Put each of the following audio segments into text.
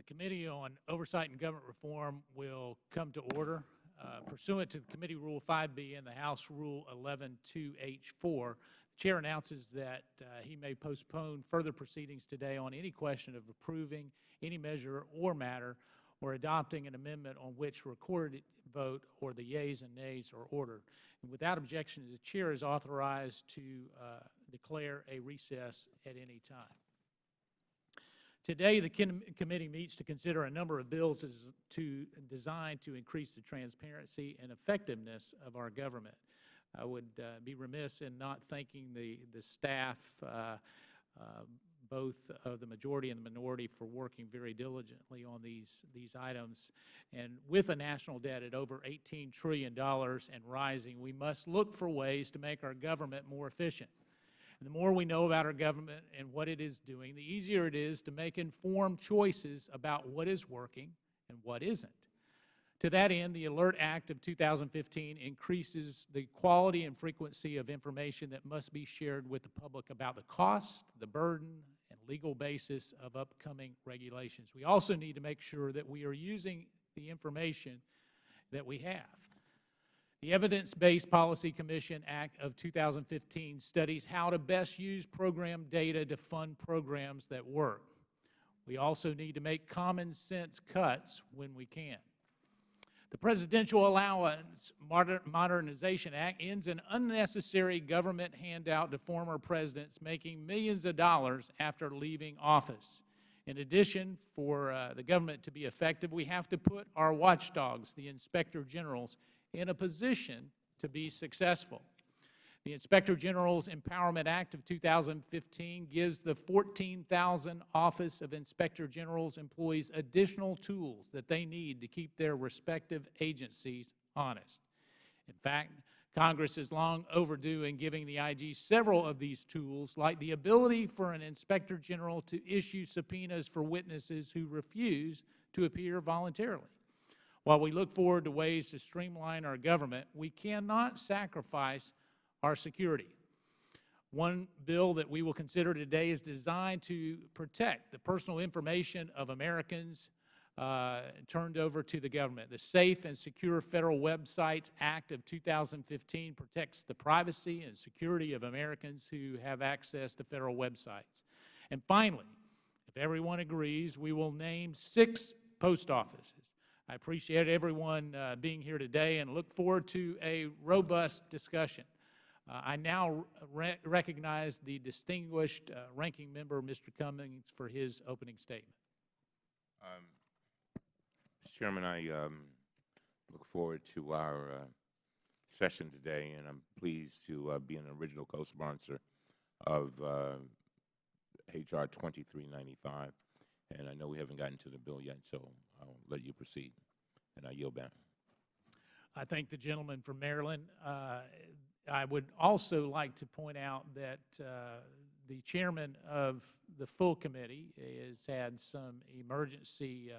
The Committee on Oversight and Government Reform will come to order. Pursuant to the Committee Rule 5B and the House Rule 11-2H4, the Chair announces that he may postpone further proceedings today on any question of approving any measure or matter or adopting an amendment on which recorded vote or the yeas and nays are ordered. And without objection, the Chair is authorized to declare a recess at any time. Today, the committee meets to consider a number of bills designed to increase the transparency and effectiveness of our government. I would be remiss in not thanking the staff, both of the majority and the minority, for working very diligently on these items. And with a national debt at over $18 trillion and rising, we must look for ways to make our government more efficient. And the more we know about our government and what it is doing, the easier it is to make informed choices about what is working and what isn't. To that end, the ALERT Act of 2015 increases the quality and frequency of information that must be shared with the public about the cost, the burden, and legal basis of upcoming regulations. We also need to make sure that we are using the information that we have. The Evidence-Based Policy Commission Act of 2015 studies how to best use program data to fund programs that work. We also need to make common sense cuts when we can. The Presidential Allowance Modernization Act ends an unnecessary government handout to former presidents making millions of dollars after leaving office. In addition, for the government to be effective, we have to put our watchdogs, the Inspector Generals, in a position to be successful. The Inspector General's Empowerment Act of 2015 gives the 14,000 Office of Inspector General's employees additional tools that they need to keep their respective agencies honest. In fact, Congress is long overdue in giving the IG several of these tools, like the ability for an Inspector General to issue subpoenas for witnesses who refuse to appear voluntarily. While we look forward to ways to streamline our government, we cannot sacrifice our security. One bill that we will consider today is designed to protect the personal information of Americans turned over to the government. The Safe and Secure Federal Websites Act of 2015 protects the privacy and security of Americans who have access to federal websites. And finally, if everyone agrees, we will name 6 post offices. I appreciate everyone being here today and look forward to a robust discussion. I now recognize the distinguished ranking member, Mr. Cummings, for his opening statement. Mr. Chairman, I look forward to our session today, and I'm pleased to be an original co-sponsor of H.R. 2395. And I know we haven't gotten to the bill yet, so I'll let you proceed, and I yield back. I thank the gentleman from Maryland. I would also like to point out that the chairman of the full committee has had some emergency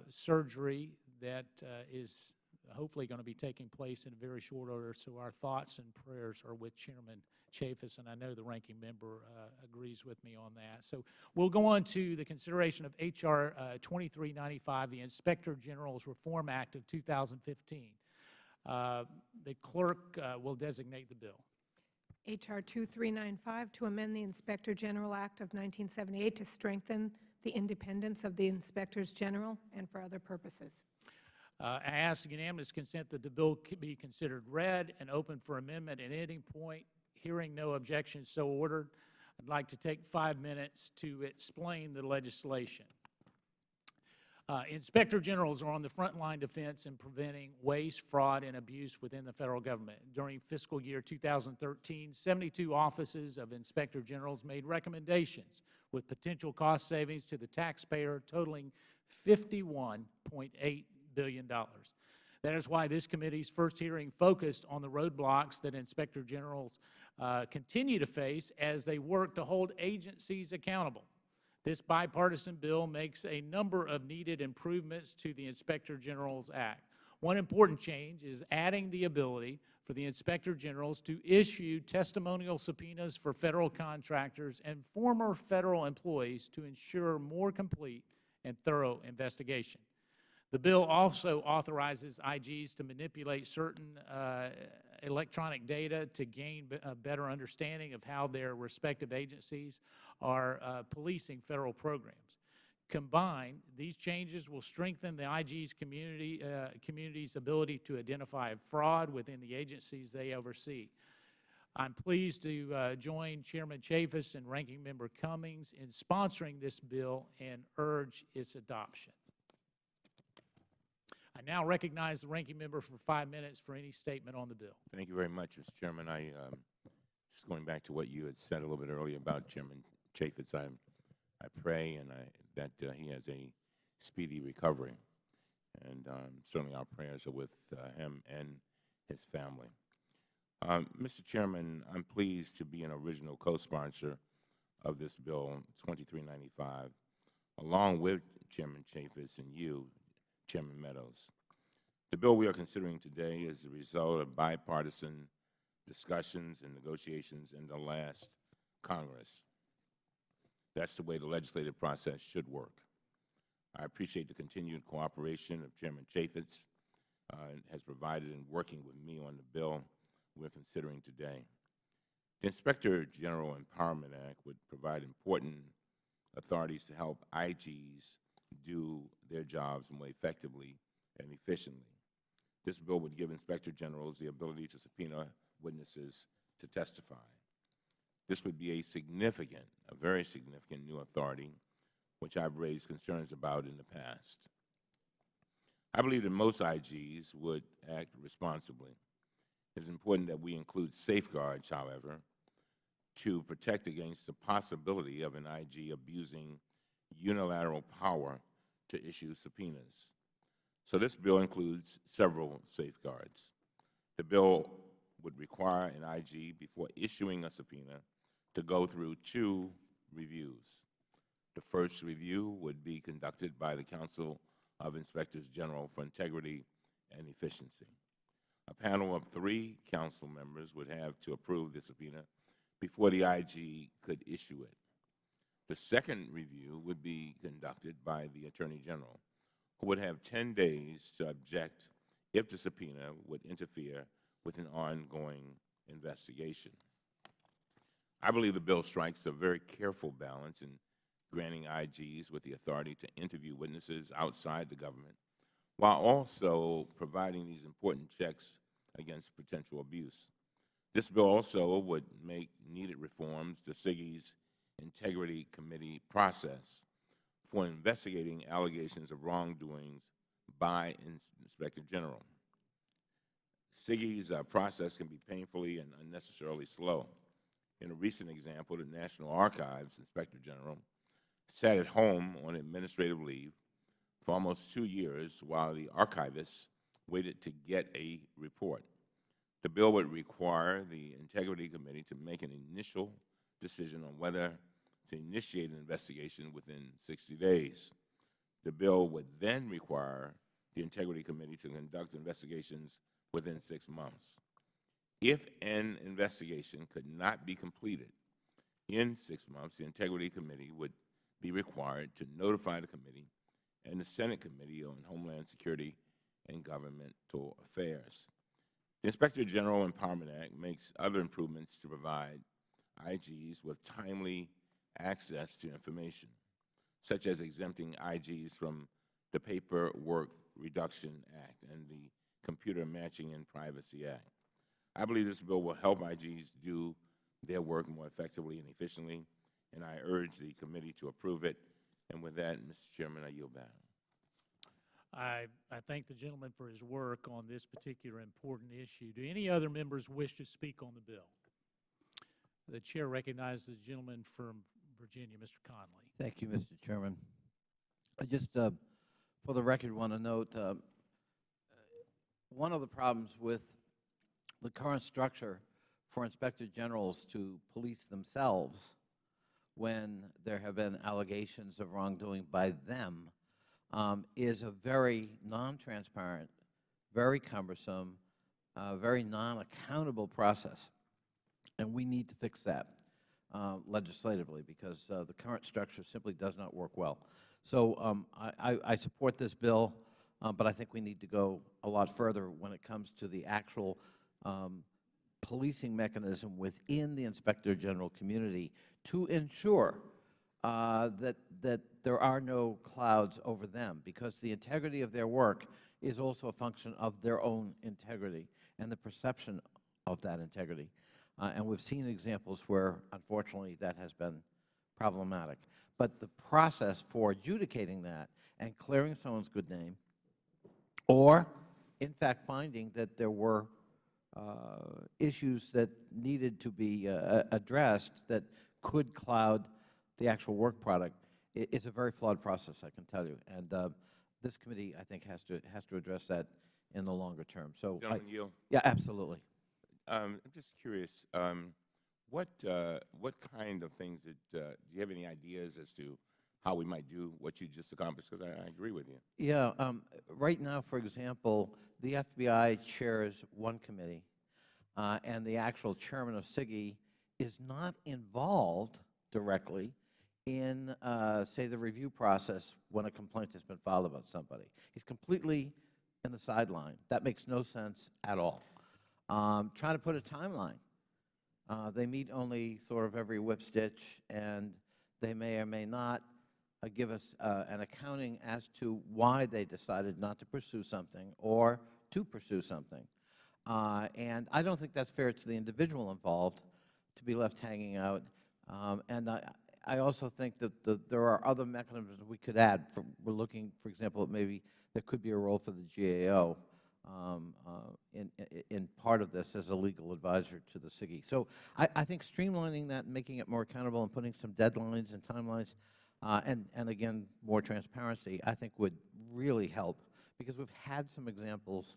surgery that is hopefully going to be taking place in a very short order, so our thoughts and prayers are with Chairman Chaffetz, and I know the ranking member agrees with me on that. So we'll go on to the consideration of H.R. 2395, the Inspector General's Reform Act of 2015. The clerk will designate the bill. H.R. 2395 to amend the Inspector General Act of 1978 to strengthen the independence of the Inspectors General and for other purposes. I ask unanimous consent that the bill be considered read and open for amendment at any point. Hearing no objections, so ordered. I'd like to take 5 minutes to explain the legislation. Inspector Generals are on the front line defense in preventing waste, fraud, and abuse within the federal government. During fiscal year 2013, 72 offices of Inspector Generals made recommendations with potential cost savings to the taxpayer totaling $51.8 billion. That is why this committee's first hearing focused on the roadblocks that Inspector Generals continue to face as they work to hold agencies accountable. This bipartisan bill makes a number of needed improvements to the Inspector General's Act. One important change is adding the ability for the Inspector Generals to issue testimonial subpoenas for federal contractors and former federal employees to ensure more complete and thorough investigation. The bill also authorizes IGs to manipulate certain electronic data to gain a better understanding of how their respective agencies are policing federal programs. Combined, these changes will strengthen the IG's community's ability to identify fraud within the agencies they oversee. I'm pleased to join Chairman Chaffetz and Ranking Member Cummings in sponsoring this bill and urge its adoption. I now recognize the Ranking Member for 5 minutes for any statement on the bill. Thank you very much, Mr. Chairman. Just going back to what you had said a little bit earlier about Chairman Chaffetz, I pray that he has a speedy recovery, and certainly our prayers are with him and his family. Mr. Chairman, I'm pleased to be an original co-sponsor of this bill, 2395, along with Chairman Chaffetz and you, Chairman Meadows. The bill we are considering today is the result of bipartisan discussions and negotiations in the last Congress. That's the way the legislative process should work. I appreciate the continued cooperation of Chairman Chaffetz has provided in working with me on the bill we're considering today. The Inspector General Empowerment Act would provide important authorities to help IGs do their jobs more effectively and efficiently. This bill would give Inspector Generals the ability to subpoena witnesses to testify. This would be a very significant new authority, which I've raised concerns about in the past. I believe that most IGs would act responsibly. It is important that we include safeguards, however, to protect against the possibility of an IG abusing unilateral power to issue subpoenas. So this bill includes several safeguards. The bill would require an IG, before issuing a subpoena, to go through 2 reviews. The first review would be conducted by the Council of Inspectors General for Integrity and Efficiency. A panel of 3 council members would have to approve the subpoena before the IG could issue it. The second review would be conducted by the Attorney General, who would have 10 days to object if the subpoena would interfere with an ongoing investigation. I believe the bill strikes a very careful balance in granting IGs with the authority to interview witnesses outside the government, while also providing these important checks against potential abuse. This bill also would make needed reforms to CIGI's Integrity Committee process for investigating allegations of wrongdoings by Inspector General. CIGI's process can be painfully and unnecessarily slow. In a recent example, the National Archives Inspector General sat at home on administrative leave for almost 2 years while the archivists waited to get a report. The bill would require the Integrity Committee to make an initial decision on whether to initiate an investigation within 60 days. The bill would then require the Integrity Committee to conduct investigations within 6 months. If an investigation could not be completed in 6 months, the Integrity Committee would be required to notify the committee and the Senate Committee on Homeland Security and Governmental Affairs. The Inspector General Empowerment Act makes other improvements to provide IGs with timely access to information, such as exempting IGs from the Paperwork Reduction Act and the Computer Matching and Privacy Act. I believe this bill will help IGs do their work more effectively and efficiently, and I urge the committee to approve it. And with that, Mr. Chairman, I yield back. I thank the gentleman for his work on this particular important issue. Do any other members wish to speak on the bill? The chair recognizes the gentleman from Virginia, Mr. Conley. Thank you, Mr. Chairman. I just, for the record, want to note one of the problems with the current structure for Inspector Generals to police themselves when there have been allegations of wrongdoing by them is a very non-transparent, very cumbersome, very non-accountable process. And we need to fix that legislatively because the current structure simply does not work well. So I support this bill, but I think we need to go a lot further when it comes to the actual policing mechanism within the Inspector General community to ensure that there are no clouds over them, because the integrity of their work is also a function of their own integrity and the perception of that integrity. And we've seen examples where, unfortunately, that has been problematic. But the process for adjudicating that and clearing someone's good name, or, in fact, finding that there were issues that needed to be addressed that could cloud the actual work product, is a very flawed process, I can tell you. And this committee, I think, has to address that in the longer term. So, Gentleman yield. yeah, absolutely. I'm just curious, what kind of things do you have any ideas as to how we might do what you just accomplished? Because I agree with you. Yeah. Right now, for example, the FBI chairs one committee, and the actual chairman of SIGI is not involved directly in, say, the review process when a complaint has been filed about somebody. He's completely in the sideline. That makes no sense at all. Trying to put a timeline. They meet only sort of every whip stitch, and they may or may not give us an accounting as to why they decided not to pursue something or to pursue something. And I don't think that's fair to the individual involved to be left hanging out. And I also think that there are other mechanisms we could add. We're looking, for example, at maybe there could be a role for the GAO in part of this as a legal advisor to the SIGI. So I think streamlining that and making it more accountable and putting some deadlines and timelines and again, more transparency, I think would really help, because we've had some examples,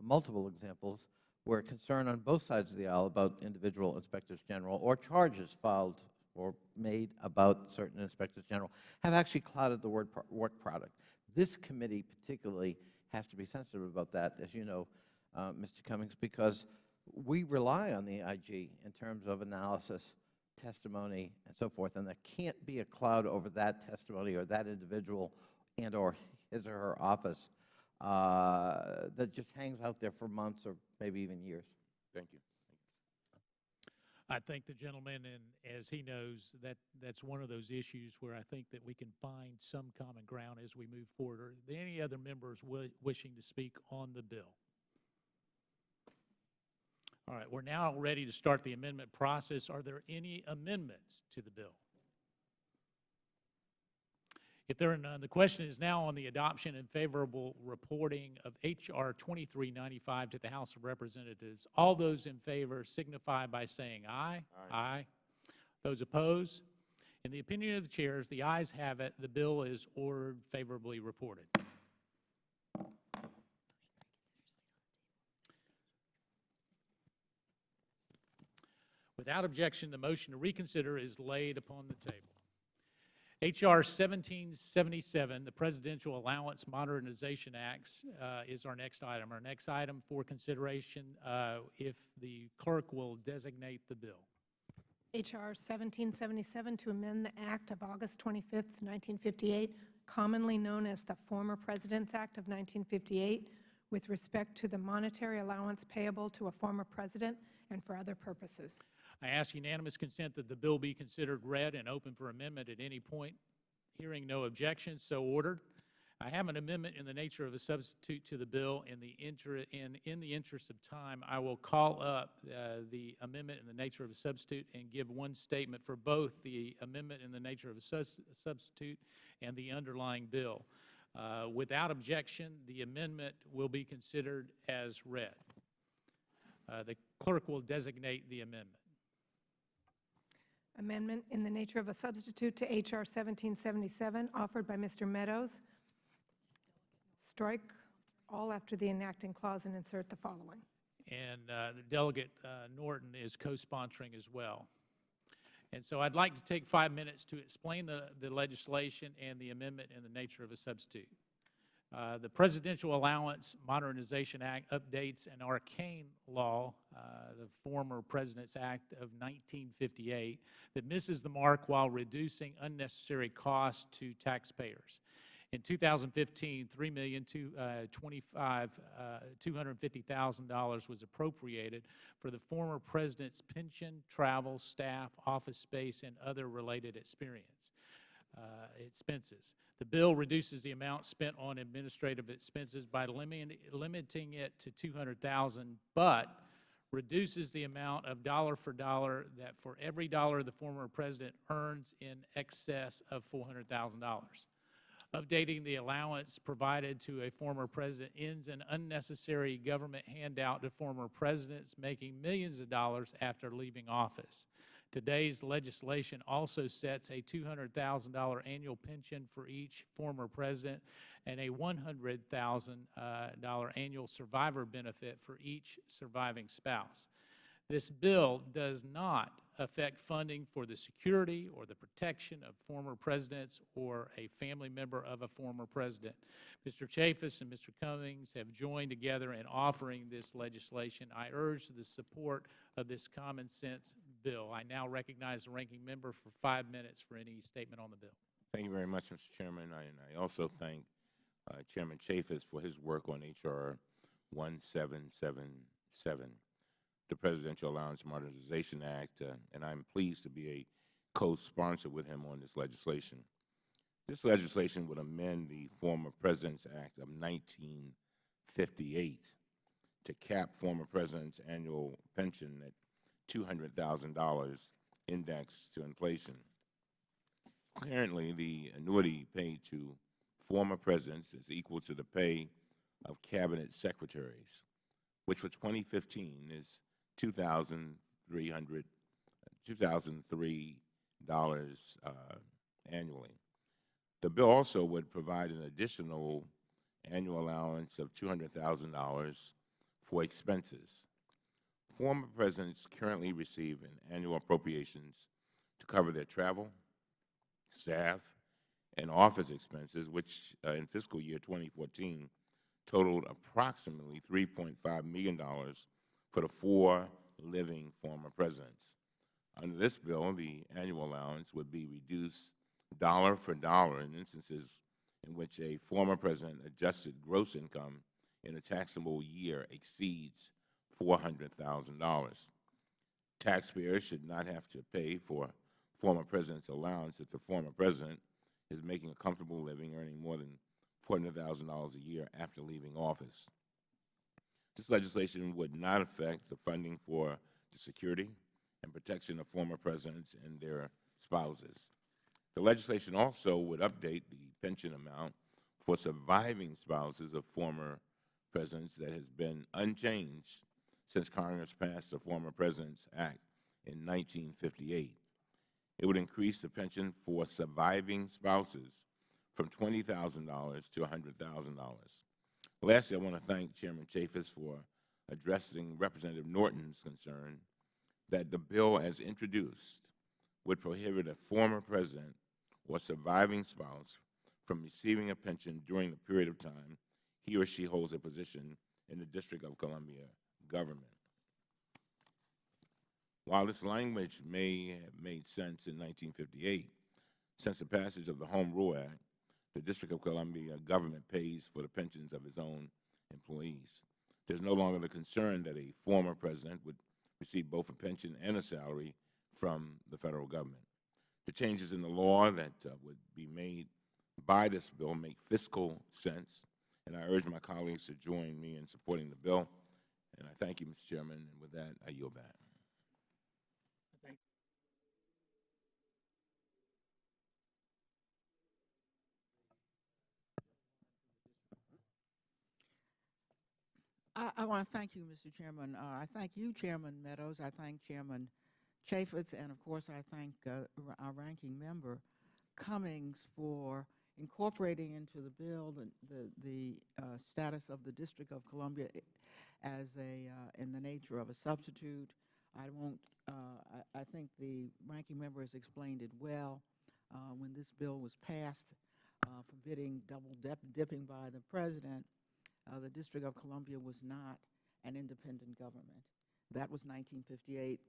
multiple examples, where concern on both sides of the aisle about individual inspectors general or charges filed or made about certain inspectors general have actually clouded the work product. This committee particularly has to be sensitive about that, as you know, Mr. Cummings, because we rely on the IG in terms of analysis, testimony, and so forth, and there can't be a cloud over that testimony or that individual and or his or her office that just hangs out there for months or maybe even years. Thank you. I thank the gentleman, and as he knows, that's one of those issues where I think that we can find some common ground as we move forward. Are there any other members wishing to speak on the bill? All right, we're now ready to start the amendment process. Are there any amendments to the bill? If there are none, the question is now on the adoption and favorable reporting of H.R. 2395 to the House of Representatives. All those in favor signify by saying aye. Aye. Aye. Those opposed? In the opinion of the chairs, the ayes have it. The bill is ordered favorably reported. Without objection, the motion to reconsider is laid upon the table. H.R. 1777, the Presidential Allowance Modernization Act, is our next item. Our next item for consideration, if the clerk will designate the bill. H.R. 1777 to amend the Act of August 25, 1958, commonly known as the Former President's Act of 1958, with respect to the monetary allowance payable to a former president and for other purposes. I ask unanimous consent that the bill be considered read and open for amendment at any point. Hearing no objections, so ordered. I have an amendment in the nature of a substitute to the bill. In the interest of time, I will call up the amendment in the nature of a substitute and give one statement for both the amendment in the nature of a substitute and the underlying bill. Without objection, the amendment will be considered as read. The clerk will designate the amendment. Amendment in the nature of a substitute to H.R. 1777, offered by Mr. Meadows. Strike all after the enacting clause and insert the following. And the Delegate Norton is co-sponsoring as well. And so I'd like to take 5 minutes to explain the legislation and the amendment in the nature of a substitute. The Presidential Allowance Modernization Act updates an arcane law, the former President's Act of 1958, that misses the mark while reducing unnecessary costs to taxpayers. In 2015, $250,000 was appropriated for the former President's pension, travel, staff, office space, and other related expenses. The bill reduces the amount spent on administrative expenses by limiting it to $200,000, but reduces the amount of dollar for dollar that for every dollar the former President earns in excess of $400,000. Updating the allowance provided to a former President ends an unnecessary government handout to former Presidents making millions of dollars after leaving office. Today's legislation also sets a $200,000 annual pension for each former President and a $100,000 annual survivor benefit for each surviving spouse. This bill does not affect funding for the security or the protection of former presidents or a family member of a former president. Mr. Chaffetz and Mr. Cummings have joined together in offering this legislation. I urge the support of this common sense bill. I now recognize the ranking member for 5 minutes for any statement on the bill. Thank you very much, Mr. Chairman. And I also thank Chairman Chaffetz for his work on H.R. 1777, the Presidential Allowance Modernization Act, and I'm pleased to be a co-sponsor with him on this legislation. This legislation would amend the former President's Act of 1958 to cap former President's annual pension at $200,000 indexed to inflation. Currently, the annuity paid to former presidents is equal to the pay of cabinet secretaries, which for 2015 is $2,003 annually. The bill also would provide an additional annual allowance of $200,000 for expenses. Former presidents currently receive an annual appropriations to cover their travel, staff, and office expenses, which in fiscal year 2014 totaled approximately $3.5 million for the 4 living former presidents. Under this bill, the annual allowance would be reduced dollar for dollar in instances in which a former president adjusted gross income in a taxable year exceeds $400,000. Taxpayers should not have to pay for former president's allowance if the former president is making a comfortable living, earning more than $400,000 a year after leaving office. This legislation would not affect the funding for the security and protection of former presidents and their spouses. The legislation also would update the pension amount for surviving spouses of former presidents that has been unchanged since Congress passed the Former President's Act in 1958. It would increase the pension for surviving spouses from $20,000 to $100,000. Lastly, I want to thank Chairman Chaffetz for addressing Representative Norton's concern that the bill as introduced would prohibit a former president or surviving spouse from receiving a pension during the period of time he or she holds a position in the District of Columbia government. While this language may have made sense in 1958, since the passage of the Home Rule Act, the District of Columbia government pays for the pensions of its own employees. There's no longer the concern that a former president would receive both a pension and a salary from the federal government. The changes in the law that would be made by this bill make fiscal sense, and I urge my colleagues to join me in supporting the bill. And I thank you, Mr. Chairman, and with that, I yield back. I want to thank you, Mr. Chairman. I thank you, Chairman Meadows. I thank Chairman Chaffetz, and of course, I thank our ranking member, Cummings, for incorporating into the bill the status of the District of Columbia as in the nature of a substitute. I think the ranking member has explained it well. When this bill was passed, forbidding double dipping by the president, the District of Columbia was not an independent government. That was 1958.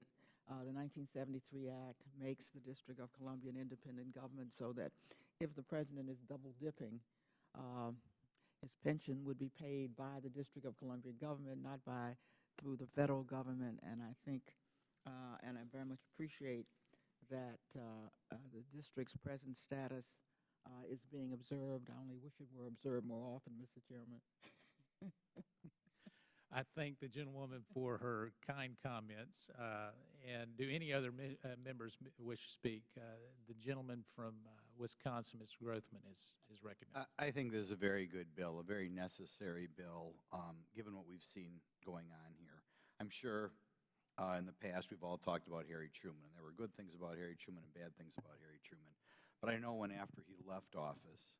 The 1973 Act makes the District of Columbia an independent government so that if the president is double dipping, his pension would be paid by the District of Columbia government, not through the federal government. And I think, and I very much appreciate that the district's present status is being observed. I only wish it were observed more often, Mr. Chairman. I thank the gentlewoman for her kind comments. And do any other members wish to speak? The gentleman from Wisconsin, Mr. Grothman, is recognized. I think this is a very good bill, a very necessary bill, given what we've seen going on here. I'm sure in the past we've all talked about Harry Truman, and there were good things about Harry Truman and bad things about Harry Truman. But I know when after he left office,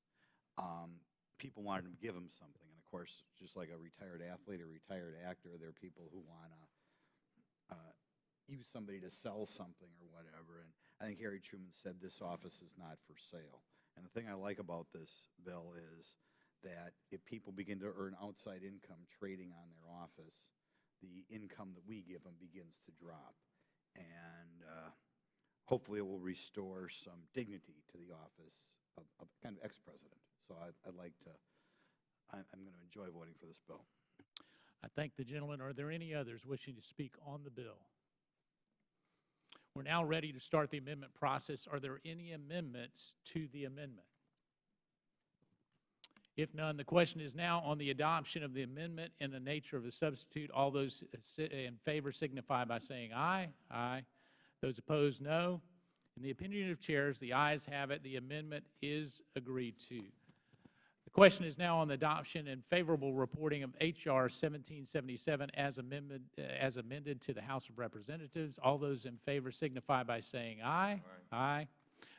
people wanted to give him something. And of course, just like a retired athlete or retired actor, there are people who want to use somebody to sell something or whatever. And I think Harry Truman said this office is not for sale. And the thing I like about this bill is that if people begin to earn outside income trading on their office, the income that we give them begins to drop. And hopefully it will restore some dignity to the office of kind of ex-president. So I'm going to enjoy voting for this bill. I thank the gentleman. Are there any others wishing to speak on the bill? We're now ready to start the amendment process. Are there any amendments to the amendment? If none, the question is now on the adoption of the amendment in the nature of a substitute. All those in favor signify by saying aye. Aye. Those opposed, no. In the opinion of chairs, the ayes have it. The amendment is agreed to. The question is now on the adoption and favorable reporting of H.R. 1777 as amended to the House of Representatives. All those in favor signify by saying aye. Aye. Aye.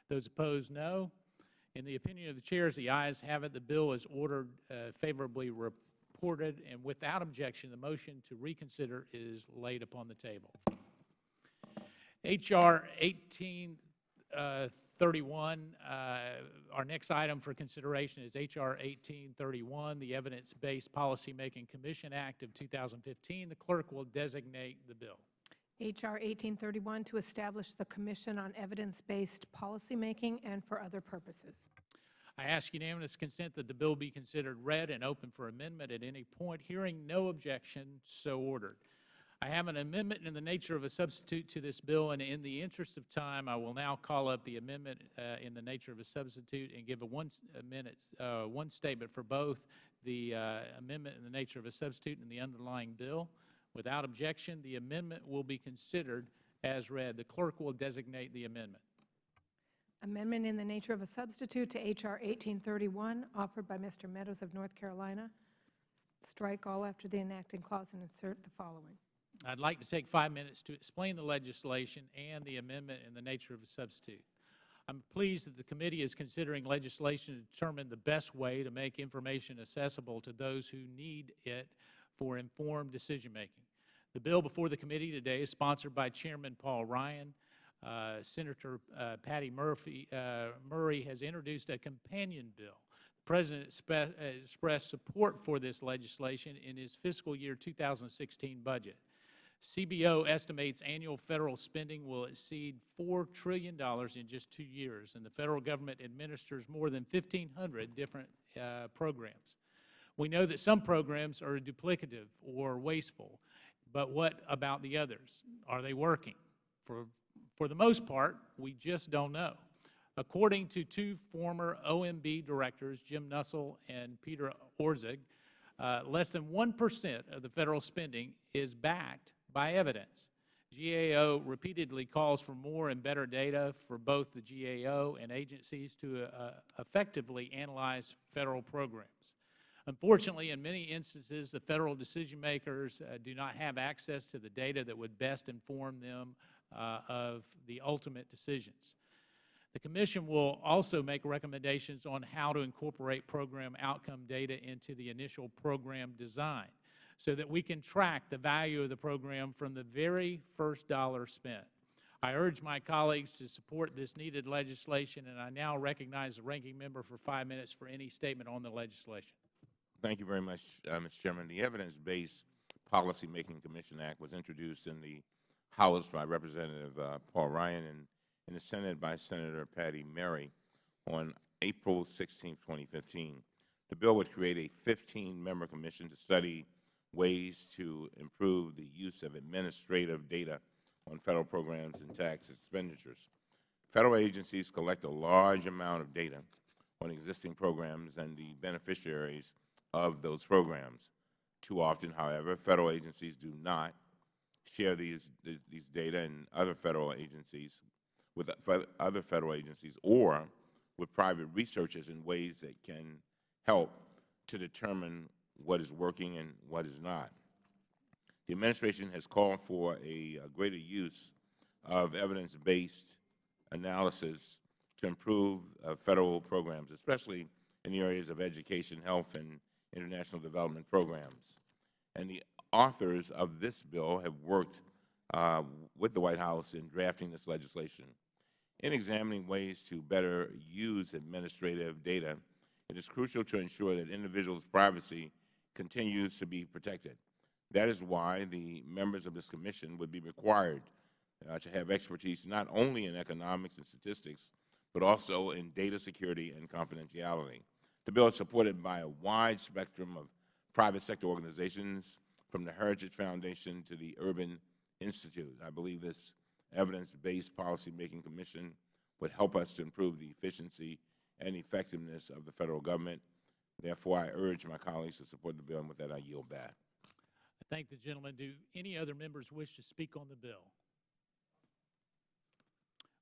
Those opposed, no. In the opinion of the chairs, the ayes have it. The bill is ordered favorably reported, and without objection, the motion to reconsider is laid upon the table. H.R. 1831, our next item for consideration is H.R. 1831, the Evidence-Based Policymaking Commission Act of 2015. The clerk will designate the bill. H.R. 1831 to establish the Commission on Evidence-Based Policymaking and for other purposes. I ask unanimous consent that the bill be considered read and open for amendment at any point. Hearing no objection, so ordered. I have an amendment in the nature of a substitute to this bill, and in the interest of time, I will now call up the amendment in the nature of a substitute and give one statement for both the amendment in the nature of a substitute and the underlying bill. Without objection, the amendment will be considered as read. The clerk will designate the amendment. Amendment in the nature of a substitute to H.R. 1831, offered by Mr. Meadows of North Carolina. Strike all after the enacting clause and insert the following. I'd like to take 5 minutes to explain the legislation and the amendment in the nature of a substitute. I'm pleased that the committee is considering legislation to determine the best way to make information accessible to those who need it for informed decision-making. The bill before the committee today is sponsored by Chairman Paul Ryan. Senator Patty Murray has introduced a companion bill. The President expressed support for this legislation in his fiscal year 2016 budget. CBO estimates annual federal spending will exceed $4 trillion in just 2 years, and the federal government administers more than 1,500 different programs. We know that some programs are duplicative or wasteful, but what about the others? Are they working? For the most part, we just don't know. According to two former OMB directors, Jim Nussel and Peter Orszag, less than 1% of the federal spending is backed by evidence. GAO repeatedly calls for more and better data for both the GAO and agencies to effectively analyze federal programs. Unfortunately, in many instances, the federal decision makers do not have access to the data that would best inform them of the ultimate decisions. The Commission will also make recommendations on how to incorporate program outcome data into the initial program design so that we can track the value of the program from the very first dollar spent. I urge my colleagues to support this needed legislation, and I now recognize the ranking member for 5 minutes for any statement on the legislation. Thank you very much, Mr. Chairman. The Evidence-Based Policymaking Commission Act was introduced in the House by Representative Paul Ryan and in the Senate by Senator Patty Murray on April 16, 2015. The bill would create a 15-member commission to study ways to improve the use of administrative data on federal programs and tax expenditures. Federal agencies collect a large amount of data on existing programs and the beneficiaries of those programs. Too often, however, federal agencies do not share these data and other federal agencies with other federal agencies or with private researchers in ways that can help to determine what is working and what is not. The administration has called for a greater use of evidence-based analysis to improve federal programs, especially in the areas of education, health, and international development programs. And the authors of this bill have worked with the White House in drafting this legislation. In examining ways to better use administrative data, it is crucial to ensure that individuals' privacy continues to be protected. That is why the members of this commission would be required to have expertise not only in economics and statistics, but also in data security and confidentiality. The bill is supported by a wide spectrum of private sector organizations, from the Heritage Foundation to the Urban Institute. I believe this evidence-based policymaking commission would help us to improve the efficiency and effectiveness of the federal government. Therefore, I urge my colleagues to support the bill, and with that, I yield back. I thank the gentleman. Do any other members wish to speak on the bill?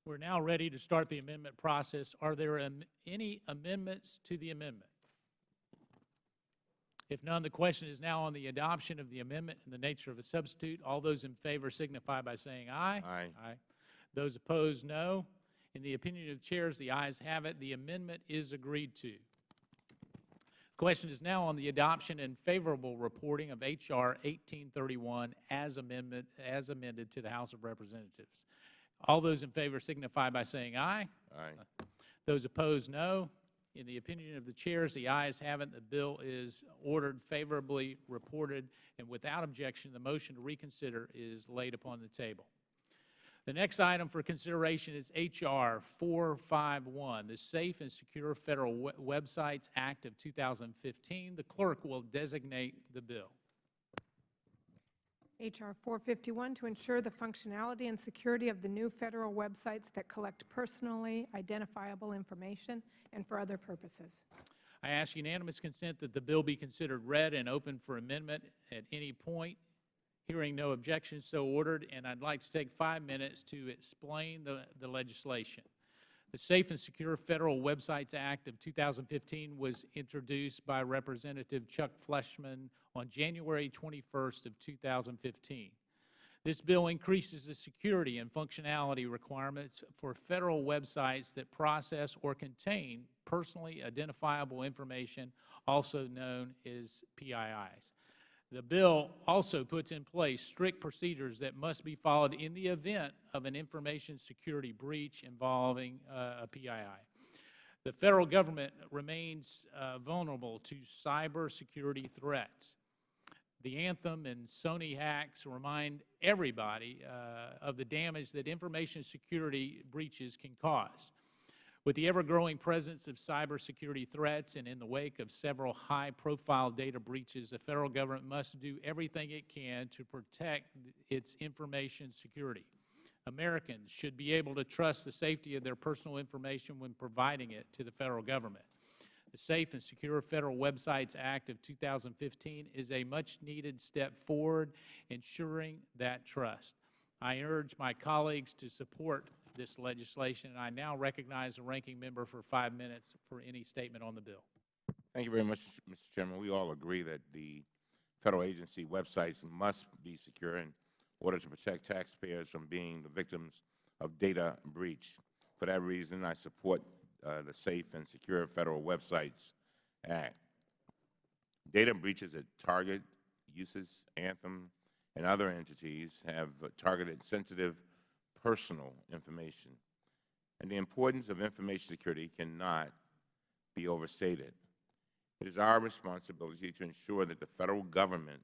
We're now ready to start the amendment process. Are there any amendments to the amendment? If none, the question is now on the adoption of the amendment in the nature of a substitute. All those in favor signify by saying aye. Aye. Aye. Those opposed, no. In the opinion of the chairs, the ayes have it. The amendment is agreed to. The question is now on the adoption and favorable reporting of H.R. 1831 as amended to the House of Representatives. All those in favor signify by saying aye. Aye. Those opposed, no. In the opinion of the chairs, the ayes have it. The bill is ordered favorably reported, and without objection, the motion to reconsider is laid upon the table. The next item for consideration is H.R. 451, the Safe and Secure Federal Websites Act of 2015. The clerk will designate the bill. H.R. 451, to ensure the functionality and security of the new federal websites that collect personally identifiable information and for other purposes. I ask unanimous consent that the bill be considered read and open for amendment at any point. Hearing no objections, so ordered, and I'd like to take 5 minutes to explain the legislation. The Safe and Secure Federal Websites Act of 2015 was introduced by Representative Chuck Fleshman on January 21st of 2015. This bill increases the security and functionality requirements for federal websites that process or contain personally identifiable information, also known as PIIs. The bill also puts in place strict procedures that must be followed in the event of an information security breach involving a PII. The federal government remains vulnerable to cybersecurity threats. The Anthem and Sony hacks remind everybody of the damage that information security breaches can cause. With the ever-growing presence of cybersecurity threats and in the wake of several high-profile data breaches, the federal government must do everything it can to protect its information security. Americans should be able to trust the safety of their personal information when providing it to the federal government. The Safe and Secure Federal Websites Act of 2015 is a much-needed step forward, ensuring that trust. I urge my colleagues to support this legislation, and I now recognize the ranking member for 5 minutes for any statement on the bill. Thank you very much, Mr. Chairman. We all agree that the federal agency websites must be secure in order to protect taxpayers from being the victims of data breach. For that reason, I support the Safe and Secure Federal Websites Act. Data breaches at Target, USIS, Anthem, and other entities have targeted sensitive personal information. And the importance of information security cannot be overstated. It is our responsibility to ensure that the Federal Government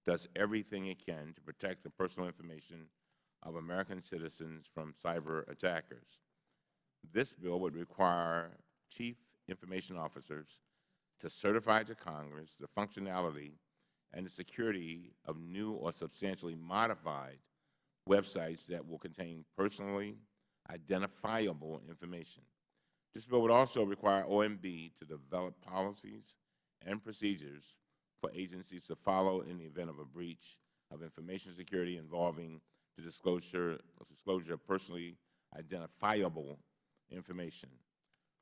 does everything it can to protect the personal information of American citizens from cyber attackers. This bill would require Chief Information Officers to certify to Congress the functionality and the security of new or substantially modified websites that will contain personally identifiable information. This bill would also require OMB to develop policies and procedures for agencies to follow in the event of a breach of information security involving the disclosure of personally identifiable information.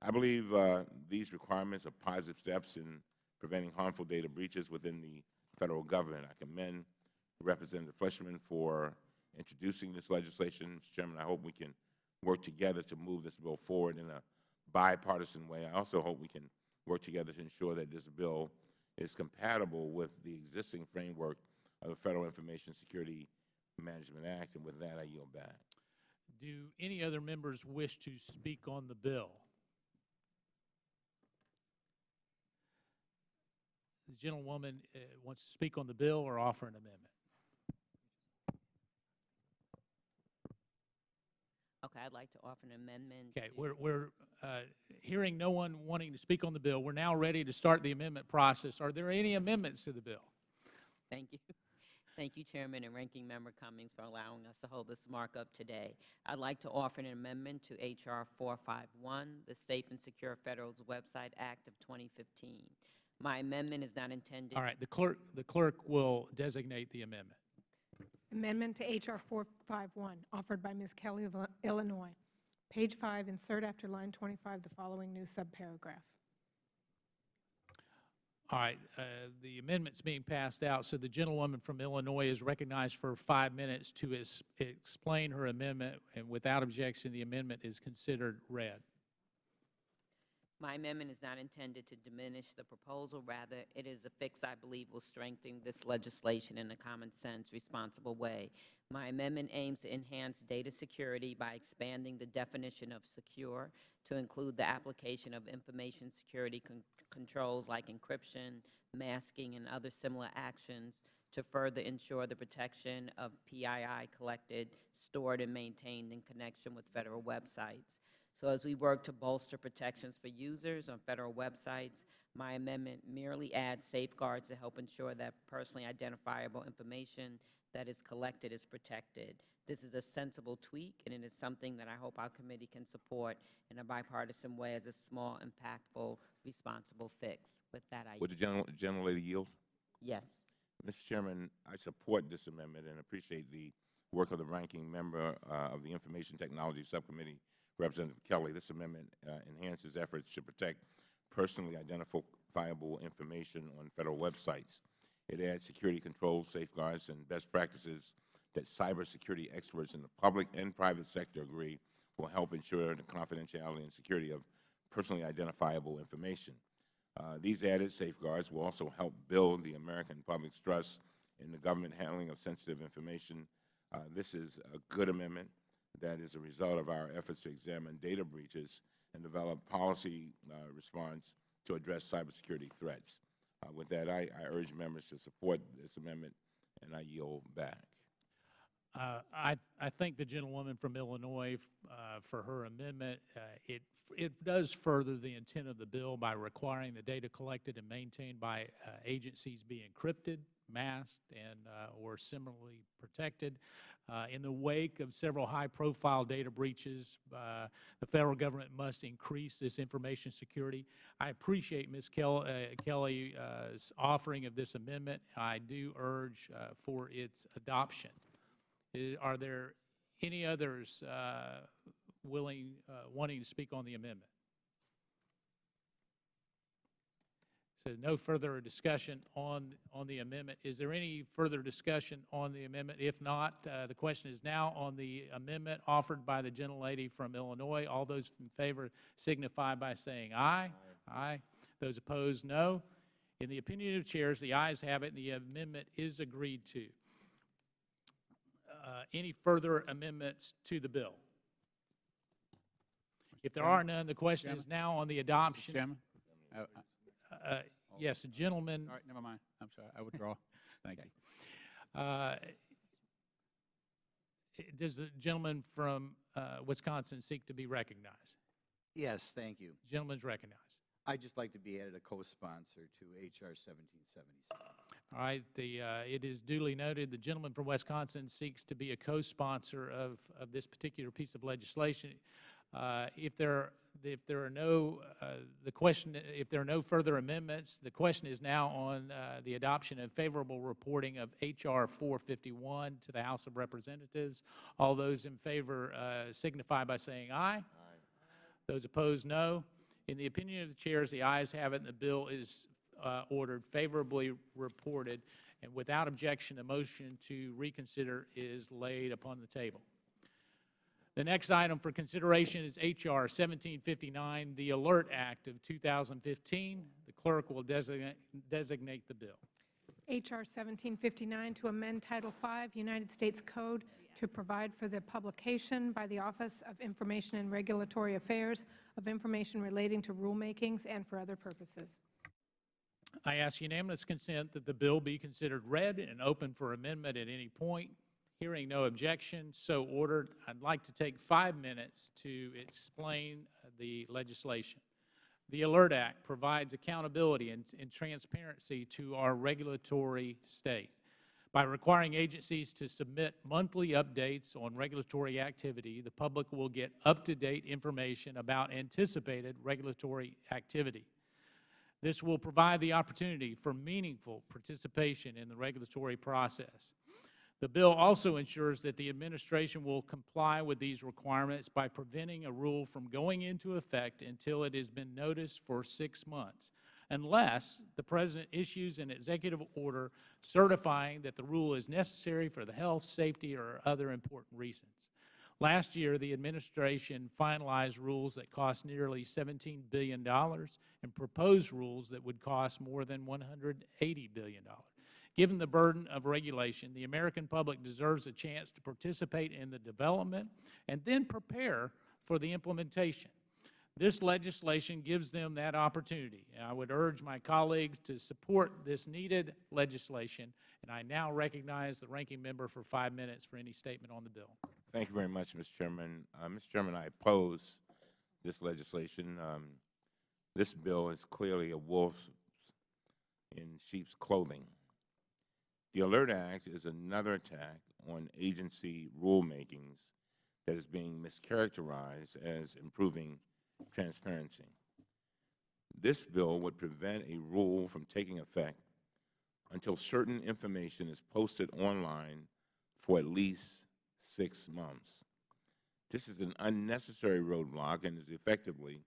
I believe these requirements are positive steps in preventing harmful data breaches within the Federal Government. I commend Representative Fleshman for introducing this legislation. Mr. Chairman, I hope we can work together to move this bill forward in a bipartisan way. I also hope we can work together to ensure that this bill is compatible with the existing framework of the Federal Information Security Management Act. And with that, I yield back. Do any other members wish to speak on the bill? The gentlewoman wants to speak on the bill or offer an amendment. Okay, I'd like to offer an amendment. Okay, to- we're hearing no one wanting to speak on the bill. We're now ready to start the amendment process. Are there any amendments to the bill? Thank you. Thank you, Chairman and Ranking Member Cummings, for allowing us to hold this markup today. I'd like to offer an amendment to H.R. 451, the Safe and Secure Federal's Website Act of 2015. My amendment is not intended. All right, the clerk will designate the amendment. Amendment to H.R. 451, offered by Ms. Kelly of Illinois. Page 5, insert after line 25 the following new subparagraph. All right, the amendment's being passed out, so the gentlewoman from Illinois is recognized for 5 minutes to explain her amendment, and without objection, the amendment is considered read. My amendment is not intended to diminish the proposal. Rather, it is a fix I believe will strengthen this legislation in a common sense, responsible way. My amendment aims to enhance data security by expanding the definition of secure to include the application of information security controls like encryption, masking, and other similar actions to further ensure the protection of PII collected, stored, and maintained in connection with federal websites. So as we work to bolster protections for users on federal websites, my amendment merely adds safeguards to help ensure that personally identifiable information that is collected is protected. This is a sensible tweak, and it is something that I hope our committee can support in a bipartisan way as a small, impactful, responsible fix. With that, I Would the gentlelady yield? Yes. Mr. Chairman, I support this amendment and appreciate the work of the ranking member of the Information Technology Subcommittee, Representative Kelly. This amendment enhances efforts to protect personally identifiable information on federal websites. It adds security controls, safeguards, and best practices that cybersecurity experts in the public and private sector agree will help ensure the confidentiality and security of personally identifiable information. These added safeguards will also help build the American public's trust in the government handling of sensitive information. This is a good amendment that is a result of our efforts to examine data breaches and develop policy response to address cybersecurity threats. With that, I urge members to support this amendment, and I yield back. I thank the gentlewoman from Illinois for her amendment. It does further the intent of the bill by requiring the data collected and maintained by agencies be encrypted, masked, and or similarly protected. In the wake of several high-profile data breaches, the federal government must increase this information security. I appreciate Ms. Kelly's offering of this amendment. I do urge for its adoption. Are there any others wanting to speak on the amendment? So no further discussion on the amendment. Is there any further discussion on the amendment? If not, the question is now on the amendment offered by the gentlelady from Illinois. All those in favor signify by saying aye. Aye. Those opposed, no. In the opinion of chairs, the ayes have it, and the amendment is agreed to. any further amendments to the bill? If there are none, the question is now on the adoption. Chairman? Yes, the gentleman. All right, never mind. I'm sorry. I withdraw. Thank you. Does the gentleman from Wisconsin seek to be recognized? Yes, thank you. Gentleman's recognized. I'd just like to be added a co-sponsor to H.R. 1777. All right, it is duly noted. The gentleman from Wisconsin seeks to be a co-sponsor of this particular piece of legislation. If there are no further amendments, the question is now on the adoption of favorable reporting of H.R. 451 to the House of Representatives. All those in favor signify by saying aye. Aye. Those opposed, no. In the opinion of the chairs, the ayes have it, and the bill is ordered favorably reported. And without objection, a motion to reconsider is laid upon the table. The next item for consideration is H.R. 1759, the Alert Act of 2015. The clerk will designate the bill. H.R. 1759 to amend Title V, United States Code, to provide for the publication by the Office of Information and Regulatory Affairs of information relating to rulemakings and for other purposes. I ask unanimous consent that the bill be considered read and open for amendment at any point. Hearing no objection, so ordered. I'd like to take 5 minutes to explain the legislation. The Alert Act provides accountability and transparency to our regulatory state. By requiring agencies to submit monthly updates on regulatory activity, the public will get up-to-date information about anticipated regulatory activity. This will provide the opportunity for meaningful participation in the regulatory process. The bill also ensures that the administration will comply with these requirements by preventing a rule from going into effect until it has been noticed for 6 months, unless the President issues an executive order certifying that the rule is necessary for the health, safety, or other important reasons. Last year, the administration finalized rules that cost nearly $17 billion and proposed rules that would cost more than $180 billion. Given the burden of regulation, the American public deserves a chance to participate in the development and then prepare for the implementation. This legislation gives them that opportunity. And I would urge my colleagues to support this needed legislation, and I now recognize the ranking member for 5 minutes for any statement on the bill. Thank you very much, Mr. Chairman. Mr. Chairman, I oppose this legislation. This bill is clearly a wolf in sheep's clothing. The Alert Act is another attack on agency rulemakings that is being mischaracterized as improving transparency. This bill would prevent a rule from taking effect until certain information is posted online for at least 6 months. This is an unnecessary roadblock and is effectively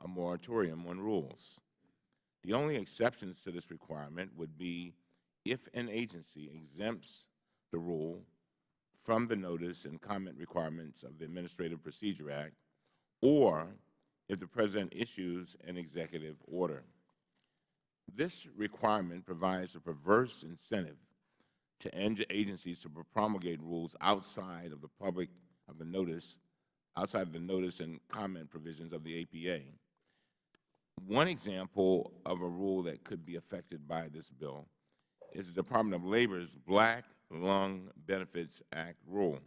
a moratorium on rules. The only exceptions to this requirement would be if an agency exempts the rule from the notice and comment requirements of the Administrative Procedure Act, or if the President issues an executive order. This requirement provides a perverse incentive to agencies to promulgate rules outside of the notice and comment provisions of the APA. One example of a rule that could be affected by this bill is the Department of Labor's Black Lung Benefits Act rule.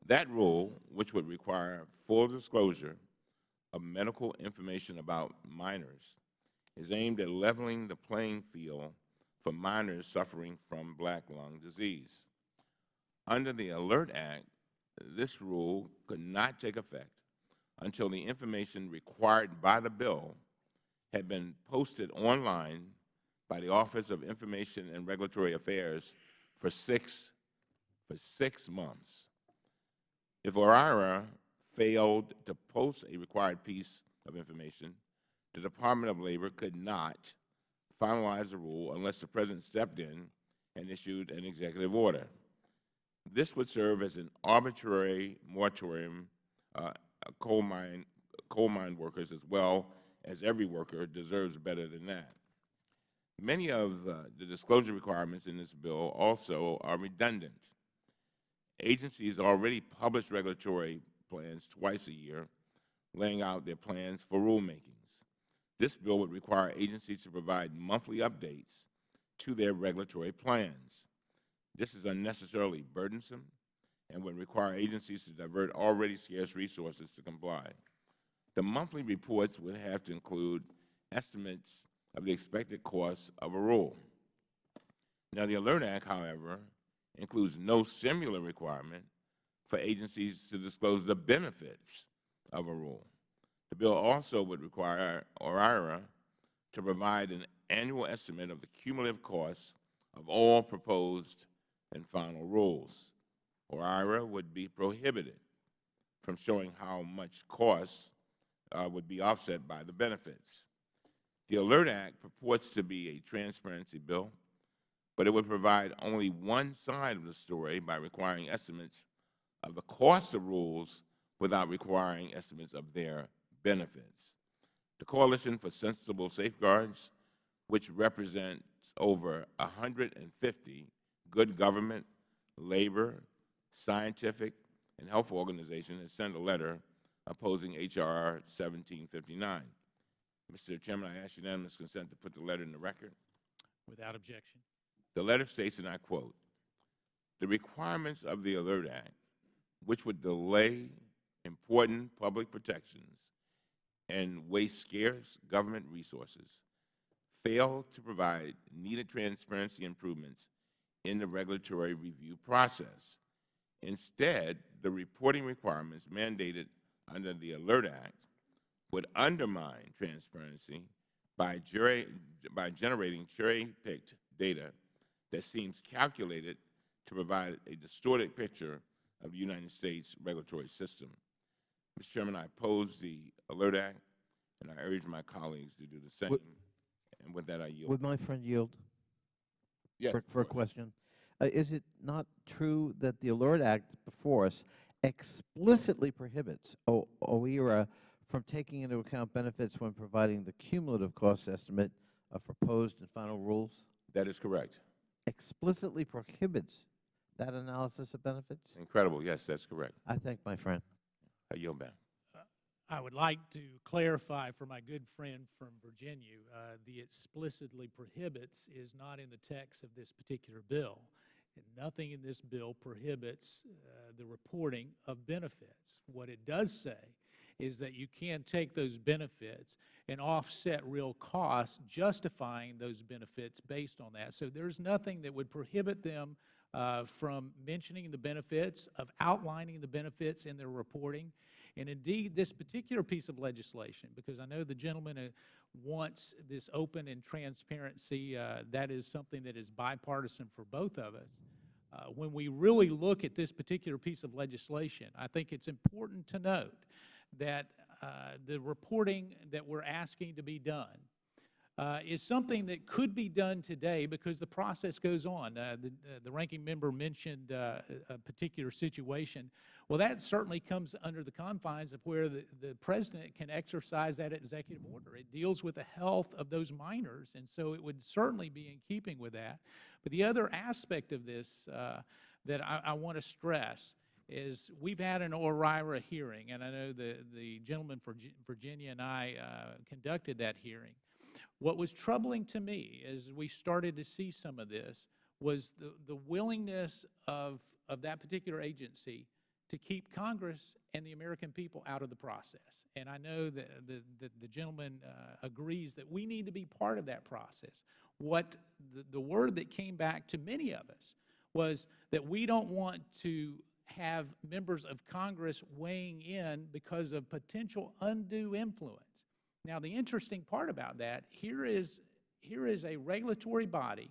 That rule, which would require full disclosure of medical information about minors, is aimed at leveling the playing field for minors suffering from black lung disease. Under the Alert Act, this rule could not take effect until the information required by the bill had been posted online by the Office of Information and Regulatory Affairs for six months. If OIRA failed to post a required piece of information, the Department of Labor could not finalize the rule unless the President stepped in and issued an executive order. This would serve as an arbitrary moratorium. Coal mine workers, as well as every worker, deserves better than that. Many of the disclosure requirements in this bill also are redundant Agencies already publish regulatory plans twice a year, laying out their plans for rulemakings. This bill would require agencies to provide monthly updates to their regulatory plans. This is unnecessarily burdensome and would require agencies to divert already scarce resources to comply. The monthly reports would have to include estimates of the expected costs of a rule. Now, the ALERT Act, however, includes no similar requirement for agencies to disclose the benefits of a rule. The bill also would require OIRA to provide an annual estimate of the cumulative costs of all proposed and final rules. OIRA would be prohibited from showing how much costs would be offset by the benefits. The ALERT Act purports to be a transparency bill, but it would provide only one side of the story by requiring estimates of the cost of rules without requiring estimates of their benefits. The Coalition for Sensible Safeguards, which represents over 150 good government, labor, scientific, and health organizations, has sent a letter opposing H.R. 1759. Mr. Chairman, I ask unanimous consent to put the letter in the record. Without objection. The letter states, and I quote, "The requirements of the ALERT Act, which would delay important public protections and waste scarce government resources, fail to provide needed transparency improvements in the regulatory review process. Instead, the reporting requirements mandated under the ALERT Act would undermine transparency by generating cherry-picked data that seems calculated to provide a distorted picture of the United States regulatory system." Mr. Chairman, I oppose the ALERT Act, and I urge my colleagues to do the same. And with that, I yield. Would my friend yield Yes, for a of course. question? Is it not true that the ALERT Act before us explicitly prohibits OIRA from taking into account benefits when providing the cumulative cost estimate of proposed and final rules? That is correct. Explicitly prohibits that analysis of benefits? Incredible. Yes, that's correct. I thank my friend. I yield back. I would like to clarify for my good friend from Virginia, the explicitly prohibits is not in the text of this particular bill. And nothing in this bill prohibits the reporting of benefits. What it does say is that you can take those benefits and offset real costs, justifying those benefits based on that. So there's nothing that would prohibit them from mentioning the benefits, of outlining the benefits in their reporting. And indeed, this particular piece of legislation, because I know the gentleman wants this open and transparency, that is something that is bipartisan for both of us. When we really look at this particular piece of legislation, I think it's important to note that the reporting that we're asking to be done is something that could be done today because the process goes on. The ranking member mentioned a particular situation. Well, that certainly comes under the confines of where the President can exercise that executive order. It deals with the health of those minors, and so it would certainly be in keeping with that. But the other aspect of this that I want to stress is we've had an OIRA hearing, and I know the gentleman from Virginia and I conducted that hearing. What was troubling to me as we started to see some of this was the willingness of that particular agency to keep Congress and the American people out of the process. And I know that the gentleman agrees that we need to be part of that process. What the word that came back to many of us was that we don't want to have members of Congress weighing in because of potential undue influence. Now, the interesting part about that, here is a regulatory body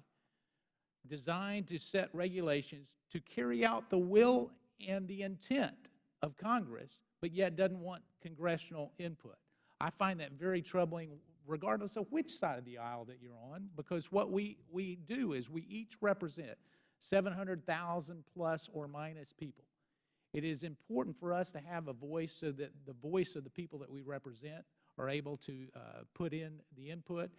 designed to set regulations to carry out the will and the intent of Congress, but yet doesn't want congressional input. I find that very troubling, regardless of which side of the aisle that you're on, because what we do is we each represent 700,000 plus or minus people. It is important for us to have a voice so that the voice of the people that we represent are able to put in the input.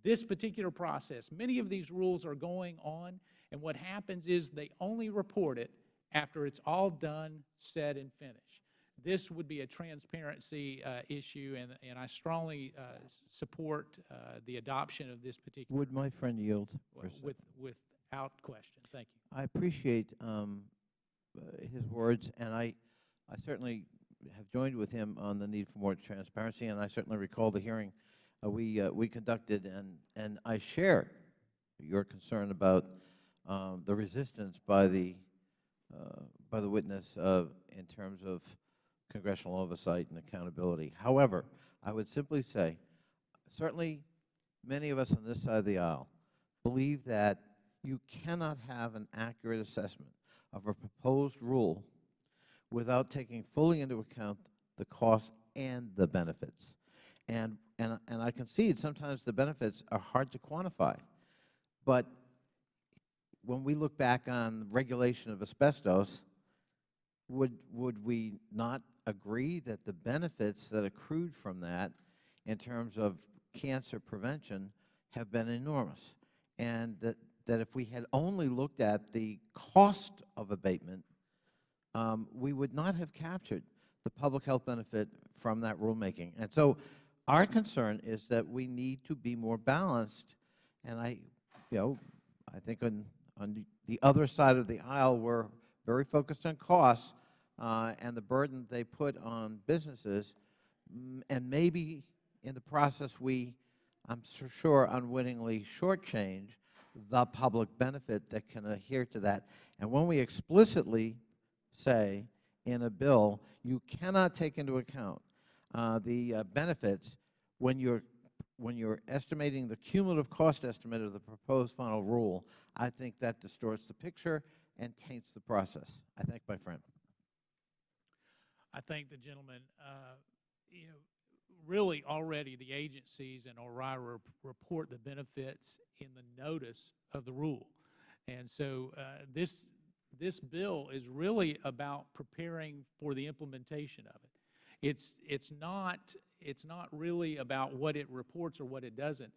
This particular process, many of these rules are going on, and what happens is they only report it after it's all done, said, and finished. This would be a transparency issue, and I strongly support the adoption of this particular. Would my friend yield for a second? Without question. Thank you. I appreciate his words, and I certainly have joined with him on the need for more transparency, and I certainly recall the hearing we conducted, and I share your concern about the resistance by the witness in terms of congressional oversight and accountability. However, I would simply say, certainly many of us on this side of the aisle believe that you cannot have an accurate assessment of a proposed rule without taking fully into account the costs and the benefits. And I concede sometimes the benefits are hard to quantify. But when we look back on regulation of asbestos, would we not agree that the benefits that accrued from that in terms of cancer prevention have been enormous? And that if we had only looked at the cost of abatement, we would not have captured the public health benefit from that rulemaking. And so our concern is that we need to be more balanced. And I think on the other side of the aisle, we're very focused on costs and the burden they put on businesses. And maybe in the process I'm sure, unwittingly shortchange the public benefit that can adhere to that. And when we explicitly say in a bill, you cannot take into account the benefits when you're estimating the cumulative cost estimate of the proposed final rule, I think that distorts the picture and taints the process. I thank my friend. I thank the gentleman. Really already the agencies and ORIRA report the benefits in the notice of the rule. And so this bill is really about preparing for the implementation of it. It's not really about what it reports or what it doesn't.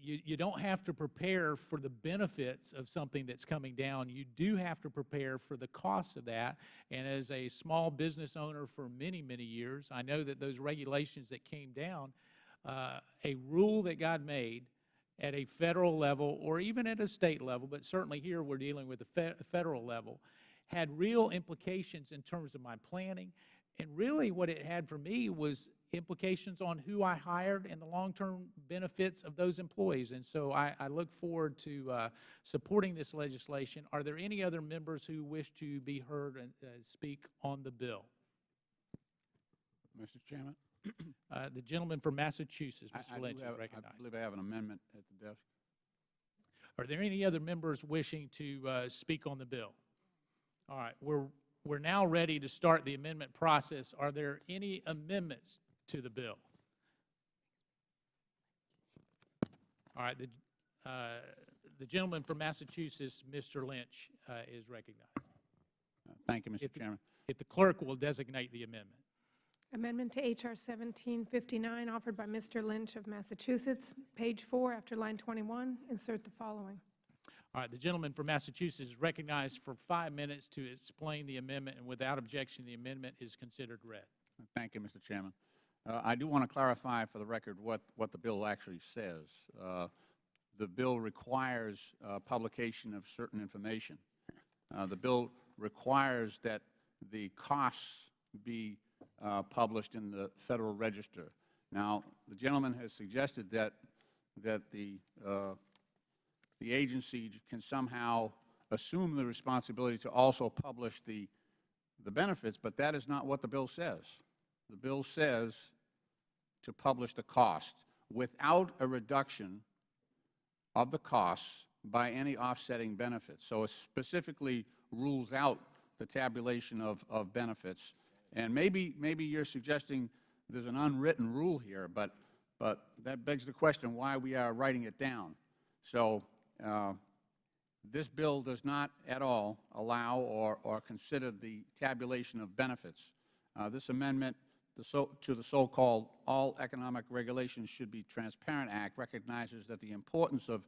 You don't have to prepare for the benefits of something that's coming down. You do have to prepare for the cost of that. And as a small business owner for many, many years, I know that those regulations that came down, a rule that got made at a federal level or even at a state level, but certainly here we're dealing with the federal level, had real implications in terms of my planning. And really what it had for me was implications on who I hired and the long-term benefits of those employees. And so I look forward to supporting this legislation. Are there any other members who wish to be heard and speak on the bill? Mr. Chairman? The gentleman from Massachusetts, Mr. Lynch, is recognized. I believe I have an amendment at the desk. Are there any other members wishing to speak on the bill? All right, we're now ready to start the amendment process. Are there any amendments to the bill? All right, the gentleman from Massachusetts, Mr. Lynch, is recognized. Thank you, Mr. Chairman. If the clerk will designate the amendment. Amendment to H.R. 1759, offered by Mr. Lynch of Massachusetts. Page 4, after line 21, insert the following. All right, the gentleman from Massachusetts is recognized for 5 minutes to explain the amendment, and without objection, the amendment is considered read. Thank you, Mr. Chairman. I do want to clarify for the record what the bill actually says. The bill requires publication of certain information. The bill requires that the costs be published in the Federal Register. Now, the gentleman has suggested that the agency can somehow assume the responsibility to also publish the benefits, but that is not what the bill says. The bill says to publish the cost without a reduction of the costs by any offsetting benefits. So it specifically rules out the tabulation of benefits. And maybe you're suggesting there's an unwritten rule here, but that begs the question why we are writing it down. So this bill does not at all allow or consider the tabulation of benefits. This amendment to the so-called All Economic Regulations Should Be Transparent Act recognizes that the importance of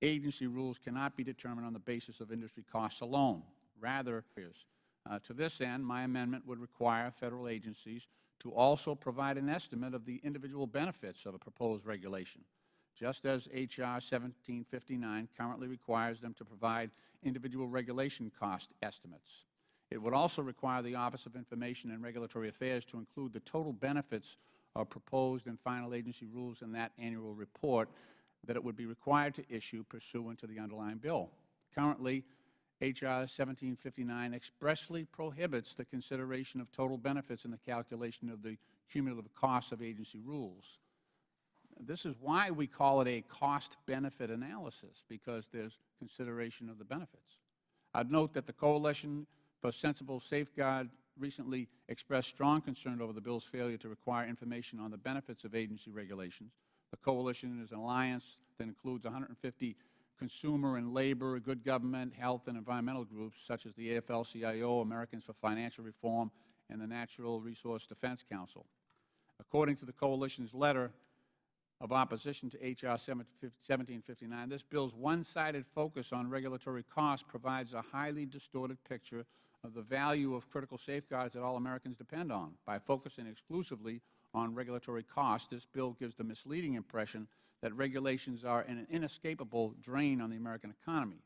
agency rules cannot be determined on the basis of industry costs alone. Rather, to this end, my amendment would require federal agencies to also provide an estimate of the individual benefits of a proposed regulation, just as H.R. 1759 currently requires them to provide individual regulation cost estimates. It would also require the Office of Information and Regulatory Affairs to include the total benefits of proposed and final agency rules in that annual report that it would be required to issue pursuant to the underlying bill. Currently, H.R. 1759 expressly prohibits the consideration of total benefits in the calculation of the cumulative costs of agency rules. This is why we call it a cost-benefit analysis, because there's consideration of the benefits. I'd note that the Coalition for Sensible Safeguard recently expressed strong concern over the bill's failure to require information on the benefits of agency regulations. The Coalition is an alliance that includes 150 consumer and labor, good government, health, and environmental groups, such as the AFL-CIO, Americans for Financial Reform, and the Natural Resource Defense Council. According to the Coalition's letter of opposition to H.R. 1759, this bill's one-sided focus on regulatory costs provides a highly distorted picture of the value of critical safeguards that all Americans depend on. By focusing exclusively on regulatory costs, this bill gives the misleading impression that regulations are an inescapable drain on the American economy.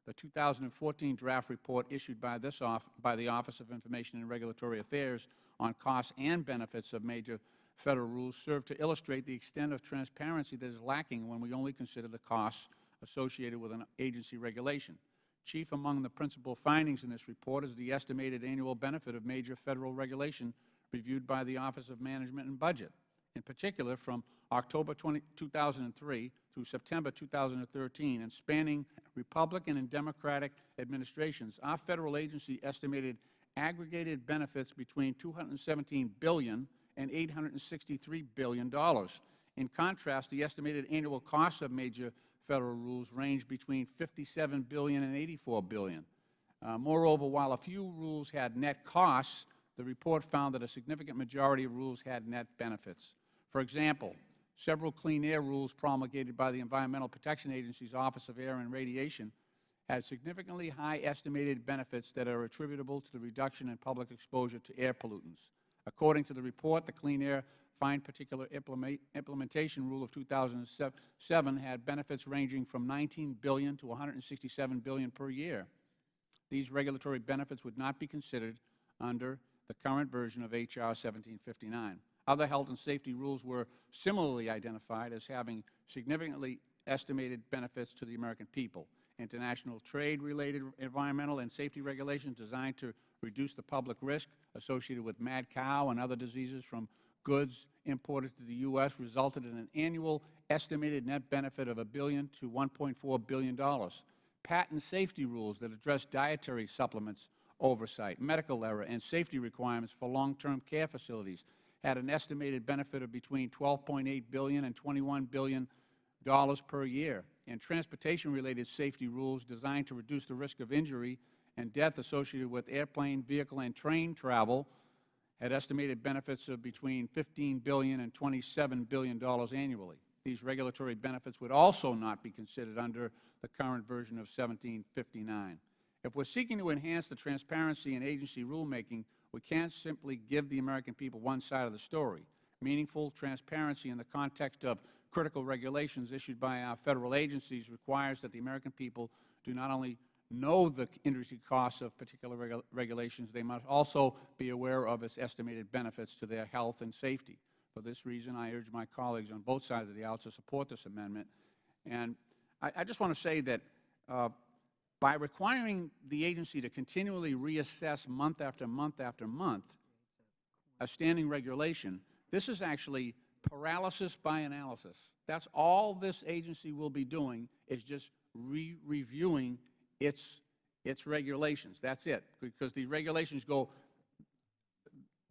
The 2014 draft report issued by the Office of Information and Regulatory Affairs on costs and benefits of major federal rules served to illustrate the extent of transparency that is lacking when we only consider the costs associated with an agency regulation. Chief among the principal findings in this report is the estimated annual benefit of major federal regulation reviewed by the Office of Management and Budget. In particular, from October 2003 through September 2013, and spanning Republican and Democratic administrations, our federal agency estimated aggregated benefits between $217 billion and $863 billion. In contrast, the estimated annual costs of major federal rules range between $57 billion and $84 billion. Moreover, while a few rules had net costs, the report found that a significant majority of rules had net benefits. For example, several clean air rules promulgated by the Environmental Protection Agency's Office of Air and Radiation had significantly high estimated benefits that are attributable to the reduction in public exposure to air pollutants. According to the report, the Clean Air Fine Particular Implementation Rule of 2007 had benefits ranging from $19 billion to $167 billion per year. These regulatory benefits would not be considered under the current version of H.R. 1759. Other health and safety rules were similarly identified as having significantly estimated benefits to the American people. International trade-related environmental and safety regulations designed to reduce the public risk associated with mad cow and other diseases from goods imported to the U.S. resulted in an annual estimated net benefit of $1 billion to $1.4 billion. Patent safety rules that address dietary supplements oversight, medical error, and safety requirements for long-term care facilities had an estimated benefit of between $12.8 billion and $21 billion per year. And transportation-related safety rules designed to reduce the risk of injury and death associated with airplane, vehicle, and train travel had estimated benefits of between $15 billion and $27 billion annually. These regulatory benefits would also not be considered under the current version of 1759. If we're seeking to enhance the transparency in agency rulemaking, we can't simply give the American people one side of the story. Meaningful transparency in the context of critical regulations issued by our federal agencies requires that the American people do not only know the industry costs of particular regulations, they must also be aware of its estimated benefits to their health and safety. For this reason, I urge my colleagues on both sides of the aisle to support this amendment. And I just want to say that by requiring the agency to continually reassess month after month after month a standing regulation, this is actually paralysis by analysis. That's all this agency will be doing, is just reviewing its regulations. That's it, because the regulations go,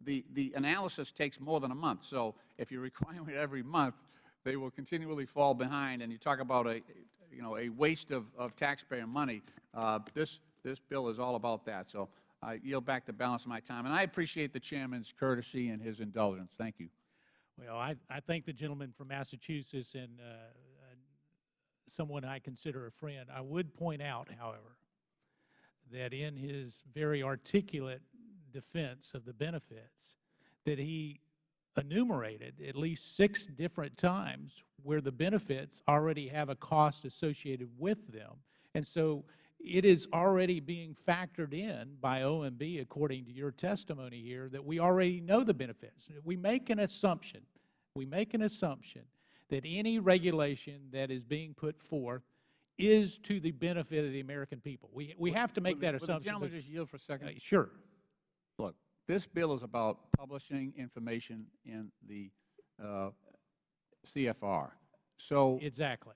the analysis takes more than a month. So if you're requiring it every month, they will continually fall behind, and you talk about a waste of taxpayer money. This bill is all about that. So I yield back the balance of my time, and I appreciate the Chairman's courtesy and his indulgence. Thank you. Well, I thank the gentleman from Massachusetts and someone I consider a friend. I would point out, however, that in his very articulate defense of the benefits, that he enumerated at least 6 different times where the benefits already have a cost associated with them. And so it is already being factored in by OMB, according to your testimony here, that we already know the benefits. We make an assumption. We make an assumption that any regulation that is being put forth is to the benefit of the American people. We have to make that assumption. Would the gentleman just yield for a second? Sure. Look, this bill is about publishing information in the CFR. So, Exactly.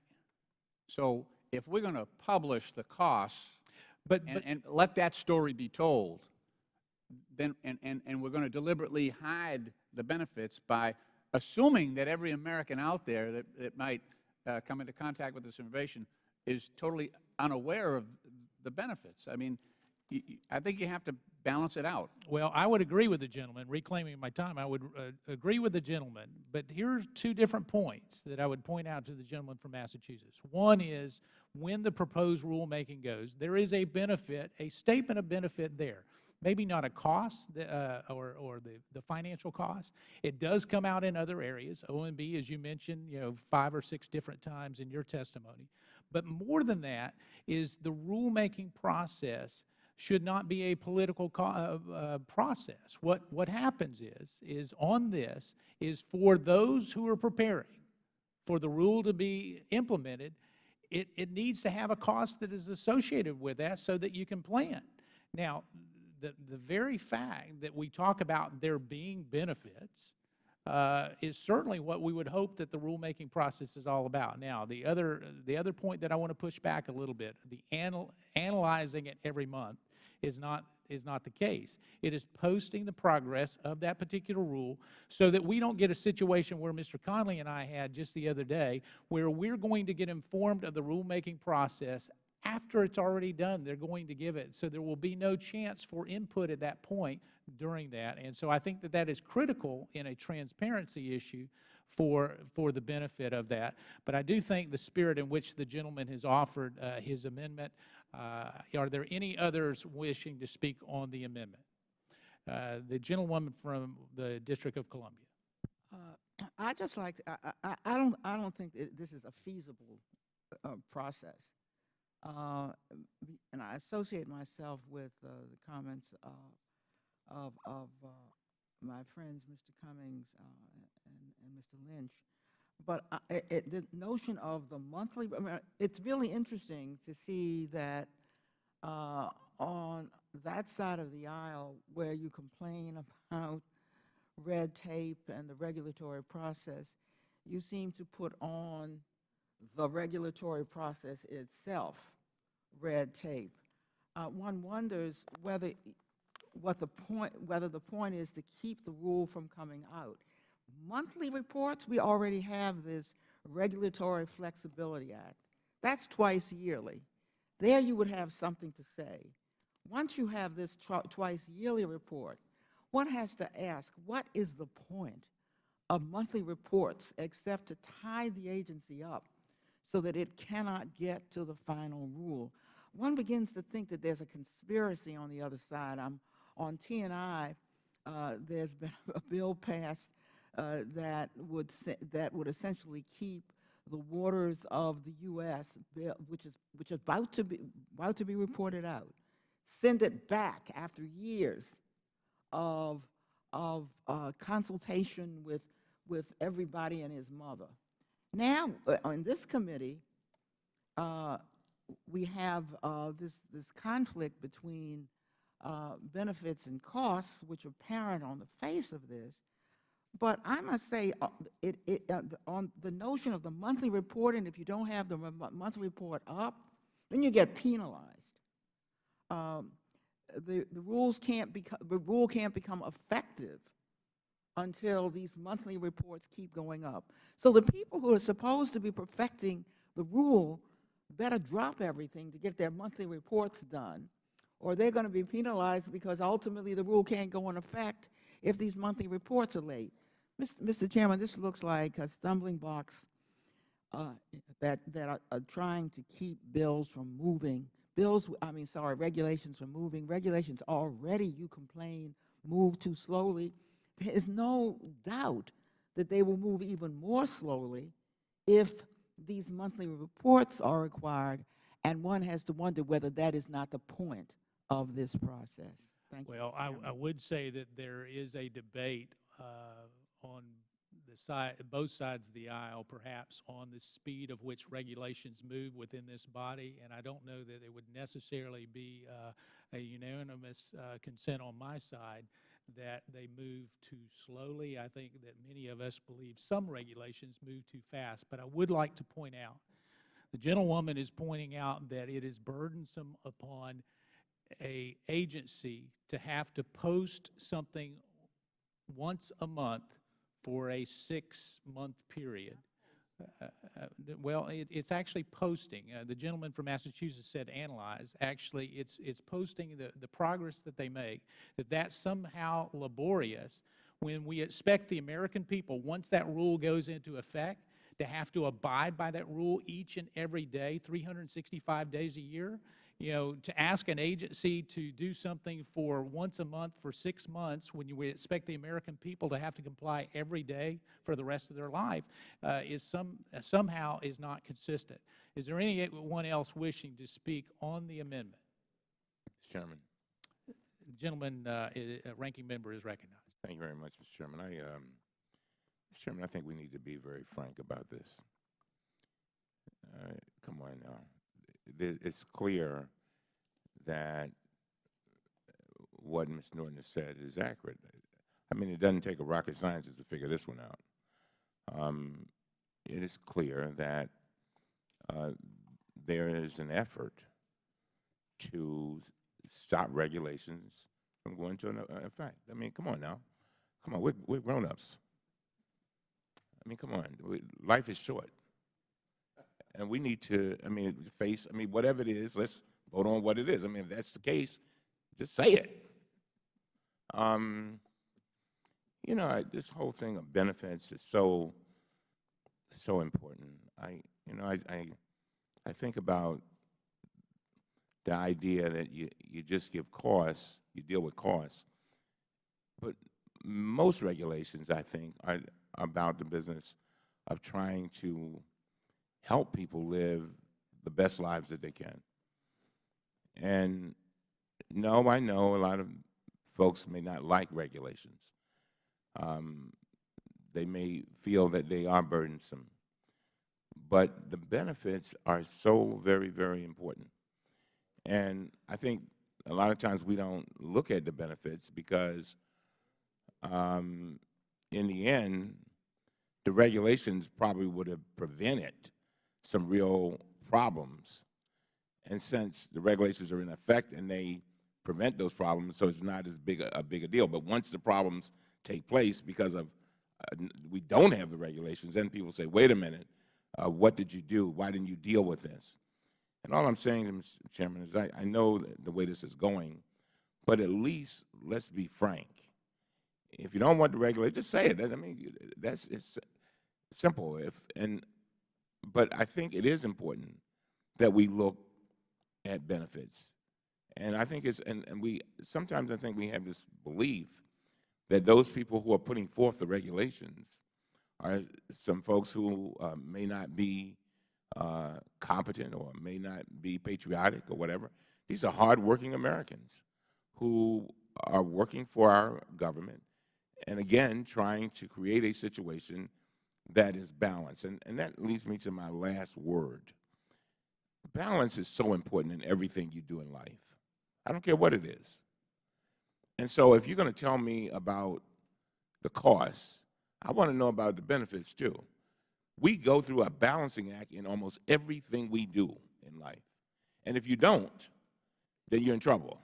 so if we're going to publish the costs But and let that story be told, then and we're going to deliberately hide the benefits by assuming that every American out there that might come into contact with this information is totally unaware of the benefits. I mean, I think you have to balance it out. Well, I would agree with the gentleman, reclaiming my time. I would agree with the gentleman, but here are 2 different points that I would point out to the gentleman from Massachusetts. One is, when the proposed rulemaking goes, there is a benefit, a statement of benefit there. Maybe not a cost or the financial cost. It does come out in other areas. OMB, as you mentioned, 5 or 6 different times in your testimony. But more than that is the rulemaking process should not be a political process. What happens is on this is, for those who are preparing for the rule to be implemented, it needs to have a cost that is associated with that so that you can plan. Now, the very fact that we talk about there being benefits is certainly what we would hope that the rulemaking process is all about. Now, the other point that I want to push back a little bit, the analyzing it every month is not the case. It is posting the progress of that particular rule so that we don't get a situation where Mr. Conley and I had just the other day, where we're going to get informed of the rulemaking process after it's already done. They're going to give it, so there will be no chance for input at that point during that. And so I think that that is critical in a transparency issue for the benefit of that. But I do think the spirit in which the gentleman has offered his amendment. Are there any others wishing to speak on the amendment? The gentlewoman from the District of Columbia. I just like to, I don't think that this is a feasible process. And I associate myself with the comments of my friends, Mr. Cummings and Mr. Lynch. But the notion of the monthly, I mean, it's really interesting to see that on that side of the aisle where you complain about red tape and the regulatory process, you seem to put on the regulatory process itself red tape. One wonders whether the point is to keep the rule from coming out. Monthly reports, we already have this Regulatory Flexibility Act. That's twice yearly. There you would have something to say. Once you have this twice yearly report, one has to ask, what is the point of monthly reports except to tie the agency up so that it cannot get to the final rule? One begins to think that there's a conspiracy on the other side. On T&I, there's been a bill passed that would essentially keep the waters of the U.S., which is about to be reported out, send it back after years of consultation with everybody and his mother. Now, on this committee, we have this conflict between benefits and costs, which are apparent on the face of this. But I must say, on the notion of the monthly reporting, if you don't have the monthly report up, then you get penalized. The rule can't become effective until these monthly reports keep going up. So the people who are supposed to be perfecting the rule better drop everything to get their monthly reports done, or they're going to be penalized because ultimately the rule can't go in effect if these monthly reports are late. Mr. Chairman, this looks like a stumbling blocks that are trying to keep bills from moving regulations were moving. Regulations already, you complain, move too slowly. There is no doubt that they will move even more slowly if these monthly reports are required, and one has to wonder whether that is not the point of this process. Thank you. Well, I would say that there is a debate on the side, both sides of the aisle, perhaps, on the speed of which regulations move within this body, and I don't know that it would necessarily be a unanimous consent on my side that they move too slowly. I think that many of us believe some regulations move too fast, but I would like to point out, the gentlewoman is pointing out that it is burdensome upon a agency to have to post something once a month for a 6-month period. Well, it's actually posting. The gentleman from Massachusetts said analyze. Actually, it's posting the progress that they make, that's somehow laborious when we expect the American people, once that rule goes into effect, to have to abide by that rule each and every day, 365 days a year. You know, to ask an agency to do something for once a month for 6 months when we expect the American people to have to comply every day for the rest of their life somehow is not consistent. Is there anyone else wishing to speak on the amendment? Mr. Chairman. The gentleman, ranking member, is recognized. Thank you very much, Mr. Chairman. Mr. Chairman, I think we need to be very frank about this. Come on now. It's clear that what Ms. Norton has said is accurate. I mean, it doesn't take a rocket scientist to figure this one out. It is clear that there is an effort to stop regulations from going into effect. I mean, come on now. Come on, we're grown-ups. I mean, come on. Life is short. And we need to, whatever it is, let's vote on what it is. I mean, if that's the case, just say it. You know, this whole thing of benefits is so important. I think about the idea that you just give costs, you deal with costs. But most regulations, I think, are about the business of trying to help people live the best lives that they can. And no, I know a lot of folks may not like regulations. They may feel that they are burdensome. But the benefits are so very, very important. And I think a lot of times we don't look at the benefits because in the end, the regulations probably would have prevented some real problems. And since the regulations are in effect and they prevent those problems, so it's not as big a deal. But once the problems take place because of we don't have the regulations, then people say, wait a minute, what did you do? Why didn't you deal with this? And all I'm saying, Mr. Chairman, is I know the way this is going, but at least let's be frank. If you don't want to regulate, just say it. I mean, it's simple. But I think it is important that we look at benefits. And I think sometimes I think we have this belief that those people who are putting forth the regulations are some folks who may not be competent or may not be patriotic or whatever. These are hardworking Americans who are working for our government and, again, trying to create a situation that is balanced. And that leads me to my last word. Balance is so important in everything you do in life. I don't care what it is. And so if you're going to tell me about the costs, I want to know about the benefits too. We go through a balancing act in almost everything we do in life. And if you don't, then you're in trouble.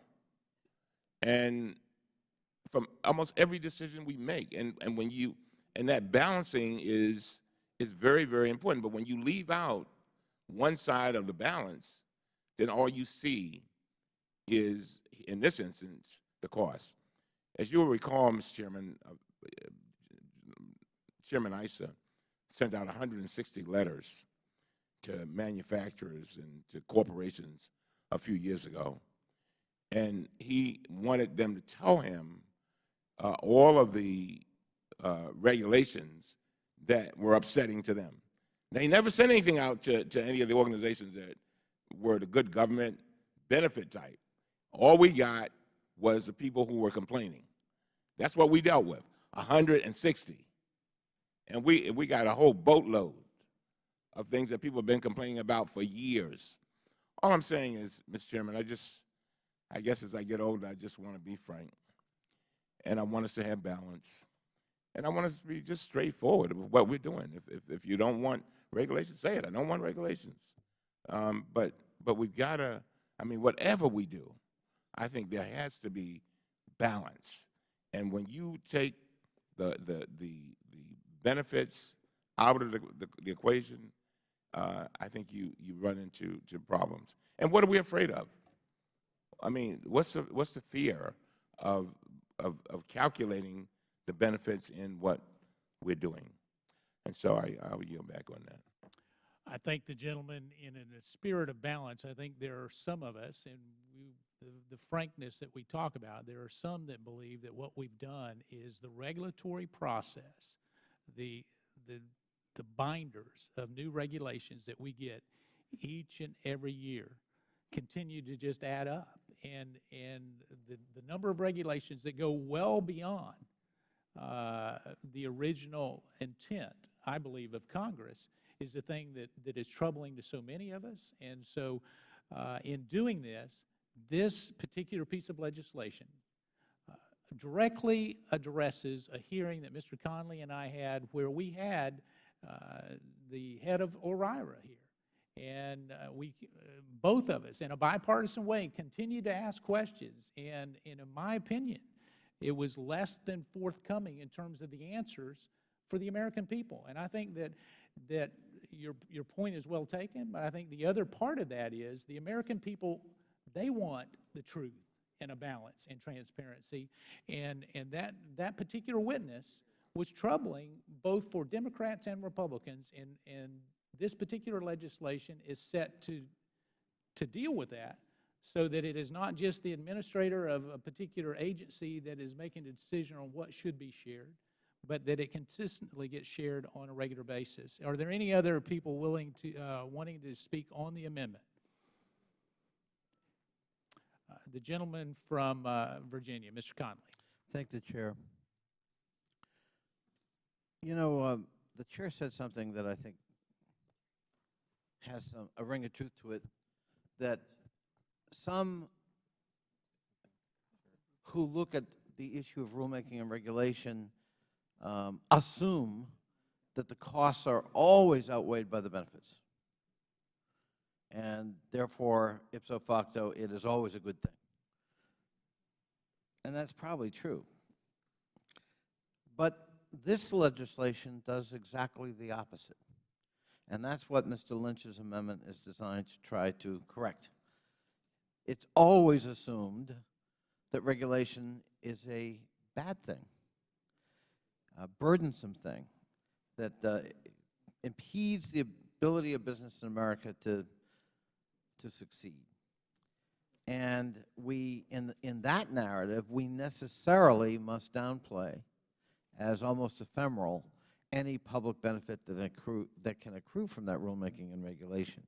And from almost every decision we make, and that balancing is very, very important. But when you leave out one side of the balance, then all you see is, in this instance, the cost. As you will recall, Mr. Chairman, Chairman Issa sent out 160 letters to manufacturers and to corporations a few years ago, and he wanted them to tell him all of the regulations that were upsetting to them. They never sent anything out to any of the organizations that were the good government benefit type. All we got was the people who were complaining. That's what we dealt with, 160. And we got a whole boatload of things that people have been complaining about for years. All I'm saying is, Mr. Chairman, I guess as I get older, I just want to be frank. And I want us to have balance. And I want us to be just straightforward with what we're doing. If you don't want regulations, say it. I don't want regulations. But we've got to, I mean, whatever we do, I think there has to be balance. And when you take the benefits out of the equation, I think you run into problems. And what are we afraid of? I mean, what's the fear of calculating the benefits in what we're doing? And so I'll yield back on that. I think the gentleman, in a spirit of balance, I think there are some of us, and the frankness that we talk about, there are some that believe that what we've done is the regulatory process, the binders of new regulations that we get each and every year continue to just add up. And the number of regulations that go well beyond the original intent, I believe, of Congress is the thing that is troubling to so many of us. And so in doing this particular piece of legislation directly addresses a hearing that Mr. Conley and I had where we had the head of OIRA here. And we, both of us, in a bipartisan way, continued to ask questions. And in my opinion, it was less than forthcoming in terms of the answers for the American people. And I think that your point is well taken, but I think the other part of that is the American people, they want the truth and a balance and transparency. And that particular witness was troubling both for Democrats and Republicans, and this particular legislation is set to deal with that so that it is not just the administrator of a particular agency that is making a decision on what should be shared, but that it consistently gets shared on a regular basis. Are there any other people willing to wanting to speak on the amendment? The gentleman from Virginia, Mr. Conley. Thank the Chair. You know, the Chair said something that I think has a ring of truth to it, that some who look at the issue of rulemaking and regulation assume that the costs are always outweighed by the benefits. And therefore, ipso facto, it is always a good thing. And that's probably true. But this legislation does exactly the opposite. And that's what Mr. Lynch's amendment is designed to try to correct. It's always assumed that regulation is a bad thing, a burdensome thing, that impedes the ability of business in America to succeed. And we, in that narrative, we necessarily must downplay as almost ephemeral any public benefit that can accrue from that rulemaking and regulation.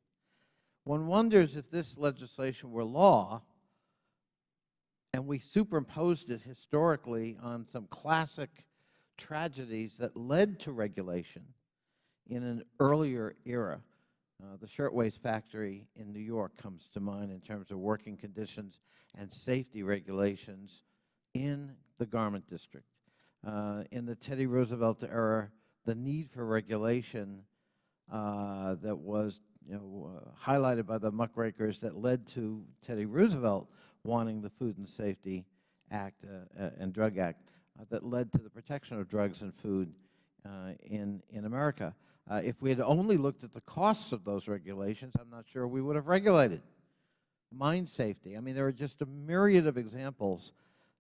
One wonders if this legislation were law and we superimposed it historically on some classic tragedies that led to regulation in an earlier era. The shirtwaist factory in New York comes to mind in terms of working conditions and safety regulations in the garment district. In the Teddy Roosevelt era, the need for regulation that was highlighted by the muckrakers that led to Teddy Roosevelt wanting the Food and Safety Act and Drug Act that led to the protection of drugs and food in America. If we had only looked at the costs of those regulations, I'm not sure we would have regulated. Mine safety. I mean, there are just a myriad of examples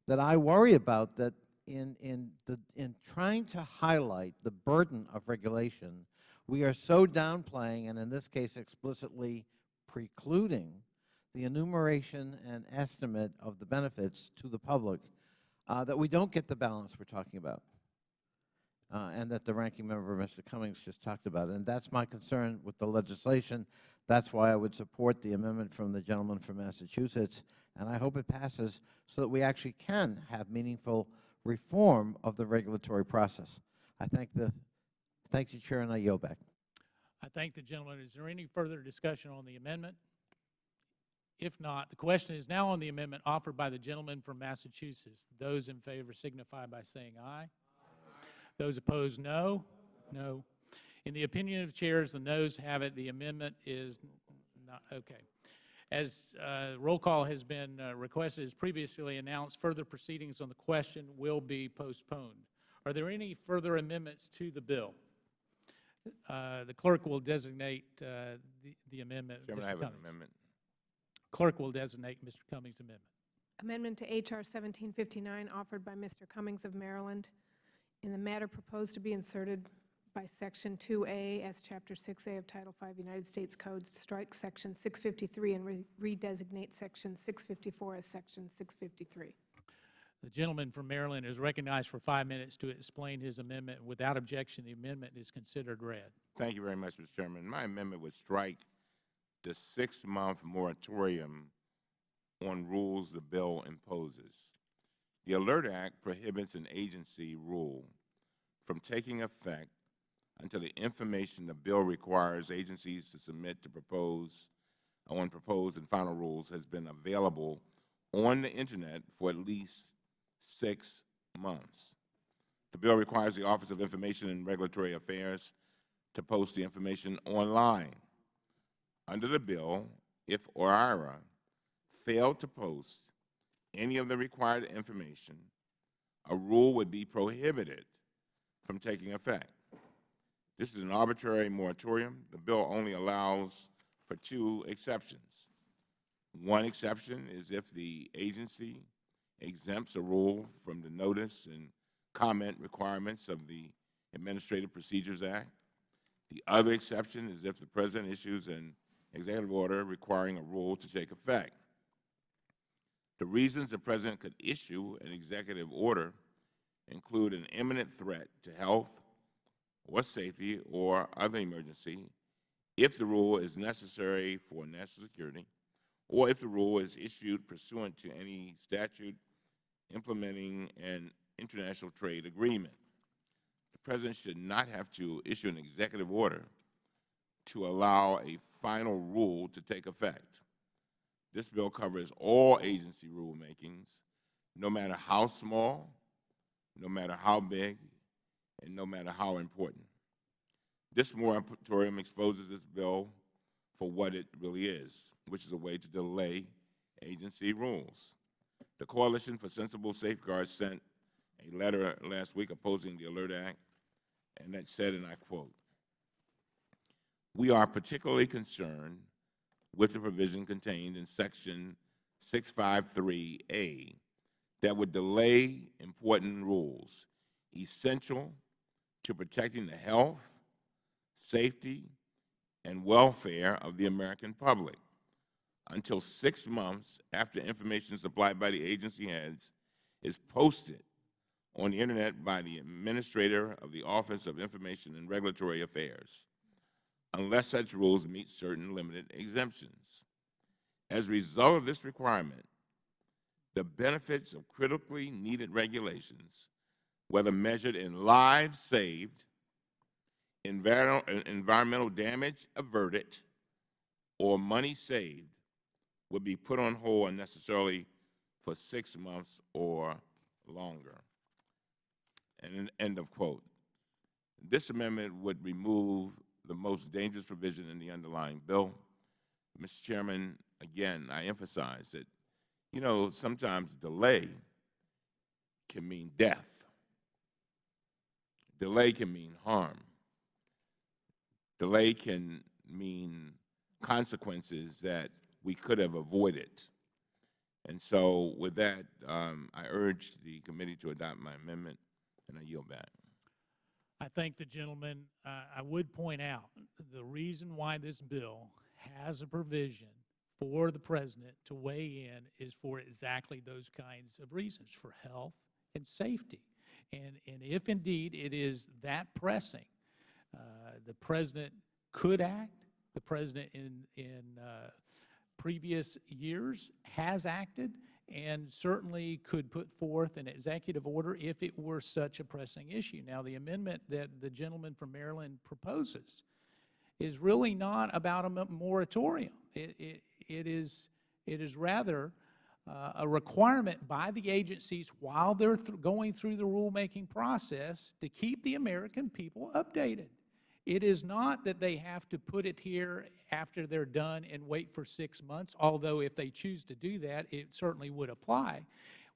that I worry about, that in trying to highlight the burden of regulation, we are so downplaying, and in this case explicitly precluding, the enumeration and estimate of the benefits to the public, that we don't get the balance we're talking about, and that the ranking member, Mr. Cummings, just talked about. And that's my concern with the legislation. That's why I would support the amendment from the gentleman from Massachusetts, and I hope it passes so that we actually can have meaningful reform of the regulatory process. I thank you, Chair, and I yield back. I thank the gentleman. Is there any further discussion on the amendment? If not, the question is now on the amendment offered by the gentleman from Massachusetts. Those in favor signify by saying aye. Those opposed, no. No. In the opinion of chairs, the noes have it. The amendment is not okay. As roll call has been requested as previously announced, further proceedings on the question will be postponed. Are there any further amendments to the bill? The clerk will designate the amendment. Chairman, Mr. I have an Cummings. amendment. Clerk will designate Mr. Cummings' amendment. Amendment to H.R. 1759, offered by Mr. Cummings of Maryland, in the matter proposed to be inserted by Section 2A as Chapter 6A of Title V United States Code, strike Section 653 and redesignate Section 654 as Section 653. The gentleman from Maryland is recognized for 5 minutes to explain his amendment. Without objection, the amendment is considered read. Thank you very much, Mr. Chairman. My amendment would strike the 6-month moratorium on rules the bill imposes. The ALERT Act prohibits an agency rule from taking effect until the information the bill requires agencies to submit to proposed and final rules has been available on the Internet for at least 6 months. The bill requires the Office of Information and Regulatory Affairs to post the information online. Under the bill, if OIRA failed to post any of the required information, a rule would be prohibited from taking effect. This is an arbitrary moratorium. The bill only allows for 2 exceptions. One exception is if the agency exempts a rule from the notice and comment requirements of the Administrative Procedures Act. The other exception is if the President issues an executive order requiring a rule to take effect. The reasons the President could issue an executive order include an imminent threat to health or safety or other emergency, if the rule is necessary for national security, or if the rule is issued pursuant to any statute implementing an international trade agreement. The President should not have to issue an executive order to allow a final rule to take effect. This bill covers all agency rulemakings, no matter how small, no matter how big, and no matter how important. This moratorium exposes this bill for what it really is, which is a way to delay agency rules. The Coalition for Sensible Safeguards sent a letter last week opposing the ALERT Act, and that said, and I quote, "We are particularly concerned with the provision contained in Section 653A that would delay important rules essential to protecting the health, safety, and welfare of the American public until 6 months after information supplied by the agency heads is posted on the Internet by the Administrator of the Office of Information and Regulatory Affairs, unless such rules meet certain limited exemptions. As a result of this requirement, the benefits of critically needed regulations, whether measured in lives saved, environmental damage averted, or money saved, would be put on hold unnecessarily for 6 months or longer." And end of quote. This amendment would remove the most dangerous provision in the underlying bill. Mr. Chairman, again, I emphasize that, sometimes delay can mean death. Delay can mean harm. Delay can mean consequences that we could have avoided. And so with that, I urge the committee to adopt my amendment, and I yield back. I thank the gentleman. I would point out the reason why this bill has a provision for the president to weigh in is for exactly those kinds of reasons, for health and safety. And if indeed it is that pressing, the president could act. The president in previous years has acted and certainly could put forth an executive order if it were such a pressing issue. Now, the amendment that the gentleman from Maryland proposes is really not about a moratorium. It is rather a requirement by the agencies while they're going through the rulemaking process to keep the American people updated. It is not that they have to put it here after they're done and wait for 6 months, although if they choose to do that, it certainly would apply.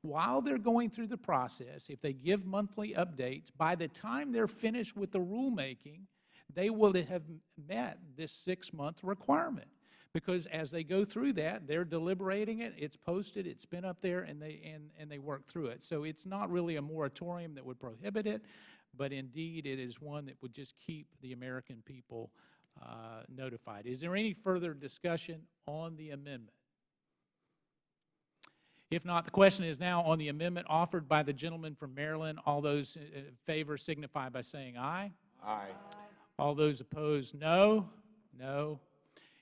While they're going through the process, if they give monthly updates, by the time they're finished with the rulemaking, they will have met this 6-month requirement. Because as they go through that, they're deliberating it, it's posted, it's been up there, and they work through it. So it's not really a moratorium that would prohibit it, but indeed it is one that would just keep the American people notified. Is there any further discussion on the amendment? If not, the question is now on the amendment offered by the gentleman from Maryland. All those in favor signify by saying aye. Aye. All those opposed, no. No.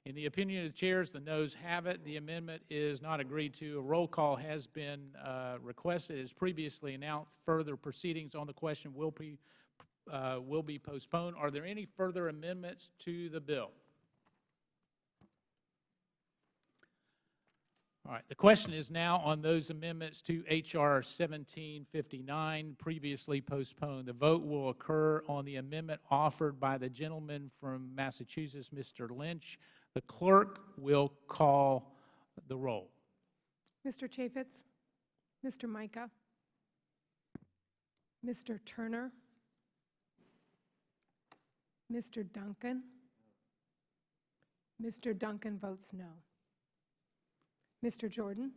In the opinion of the chairs, the noes have it. The amendment is not agreed to. A roll call has been requested. As previously announced, further proceedings on the question will be postponed. Are there any further amendments to the bill? All right. The question is now on those amendments to H.R. 1759, previously postponed. The vote will occur on the amendment offered by the gentleman from Massachusetts, Mr. Lynch. The clerk will call the roll. Mr. Chaffetz, Mr. Mica, Mr. Turner, Mr. Duncan. Mr. Duncan votes no. Mr. Jordan?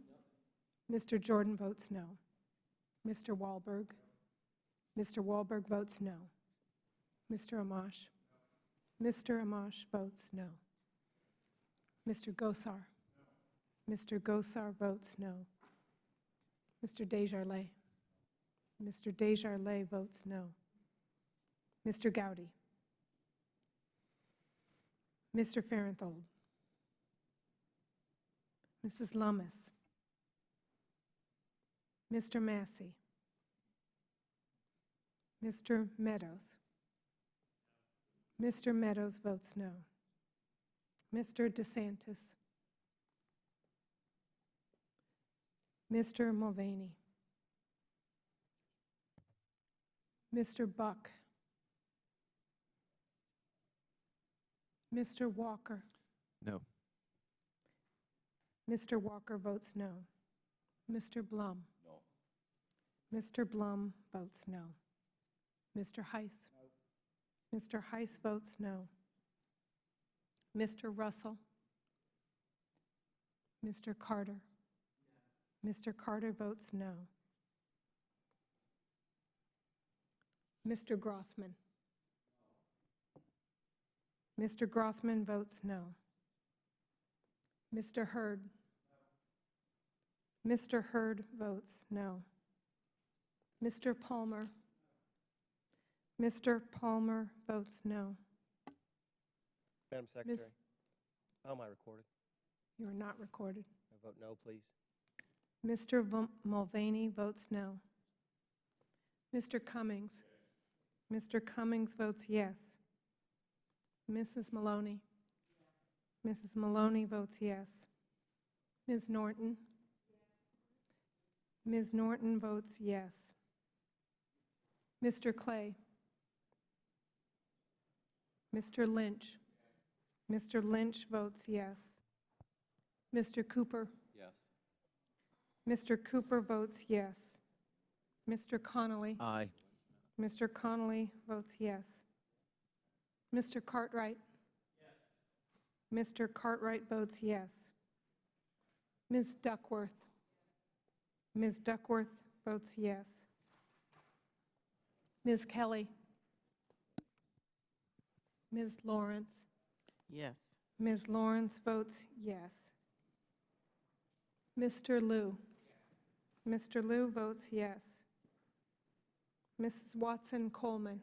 Mr. Jordan votes no. Mr. Wahlberg? Mr. Wahlberg votes no. Mr. Amash? Mr. Amash votes no. Mr. Gosar? Mr. Gosar votes no. Mr. Desjardins? Mr. Desjardins votes no. Mr. Gowdy? Mr. Farenthold? Mrs. Lummis? Mr. Massey? Mr. Meadows? Mr. Meadows votes no. Mr. DeSantis? Mr. Mulvaney? Mr. Buck? Mr. Walker? No. Mr. Walker votes no. Mr. Blum? No. Mr. Blum votes no. Mr. Heiss? No. Mr. Heiss votes no. Mr. Russell? Mr. Carter? No. Mr. Carter votes no. Mr. Grothman? No. Mr. Grothman votes no. Mr. Hurd? No. Mr. Hurd votes no. Mr. Palmer? No. Mr. Palmer votes no. Madam Secretary, how am I recorded? You are not recorded. I vote no, please. Mr. Mulvaney votes no. Mr. Cummings? Mr. Cummings votes yes. Mrs. Maloney? Mrs. Maloney votes yes. Ms. Norton? Ms. Norton votes yes. Mr. Clay? Mr. Lynch? Mr. Lynch votes yes. Mr. Cooper? Yes. Mr. Cooper votes yes. Mr. Connolly? Aye. Mr. Connolly votes yes. Mr. Cartwright? Yes. Mr. Cartwright votes yes. Ms. Duckworth? Ms. Duckworth votes yes. Ms. Kelly? Ms. Lawrence? Yes. Ms. Lawrence votes yes. Mr. Liu? Mr. Liu votes yes. Mrs. Watson Coleman?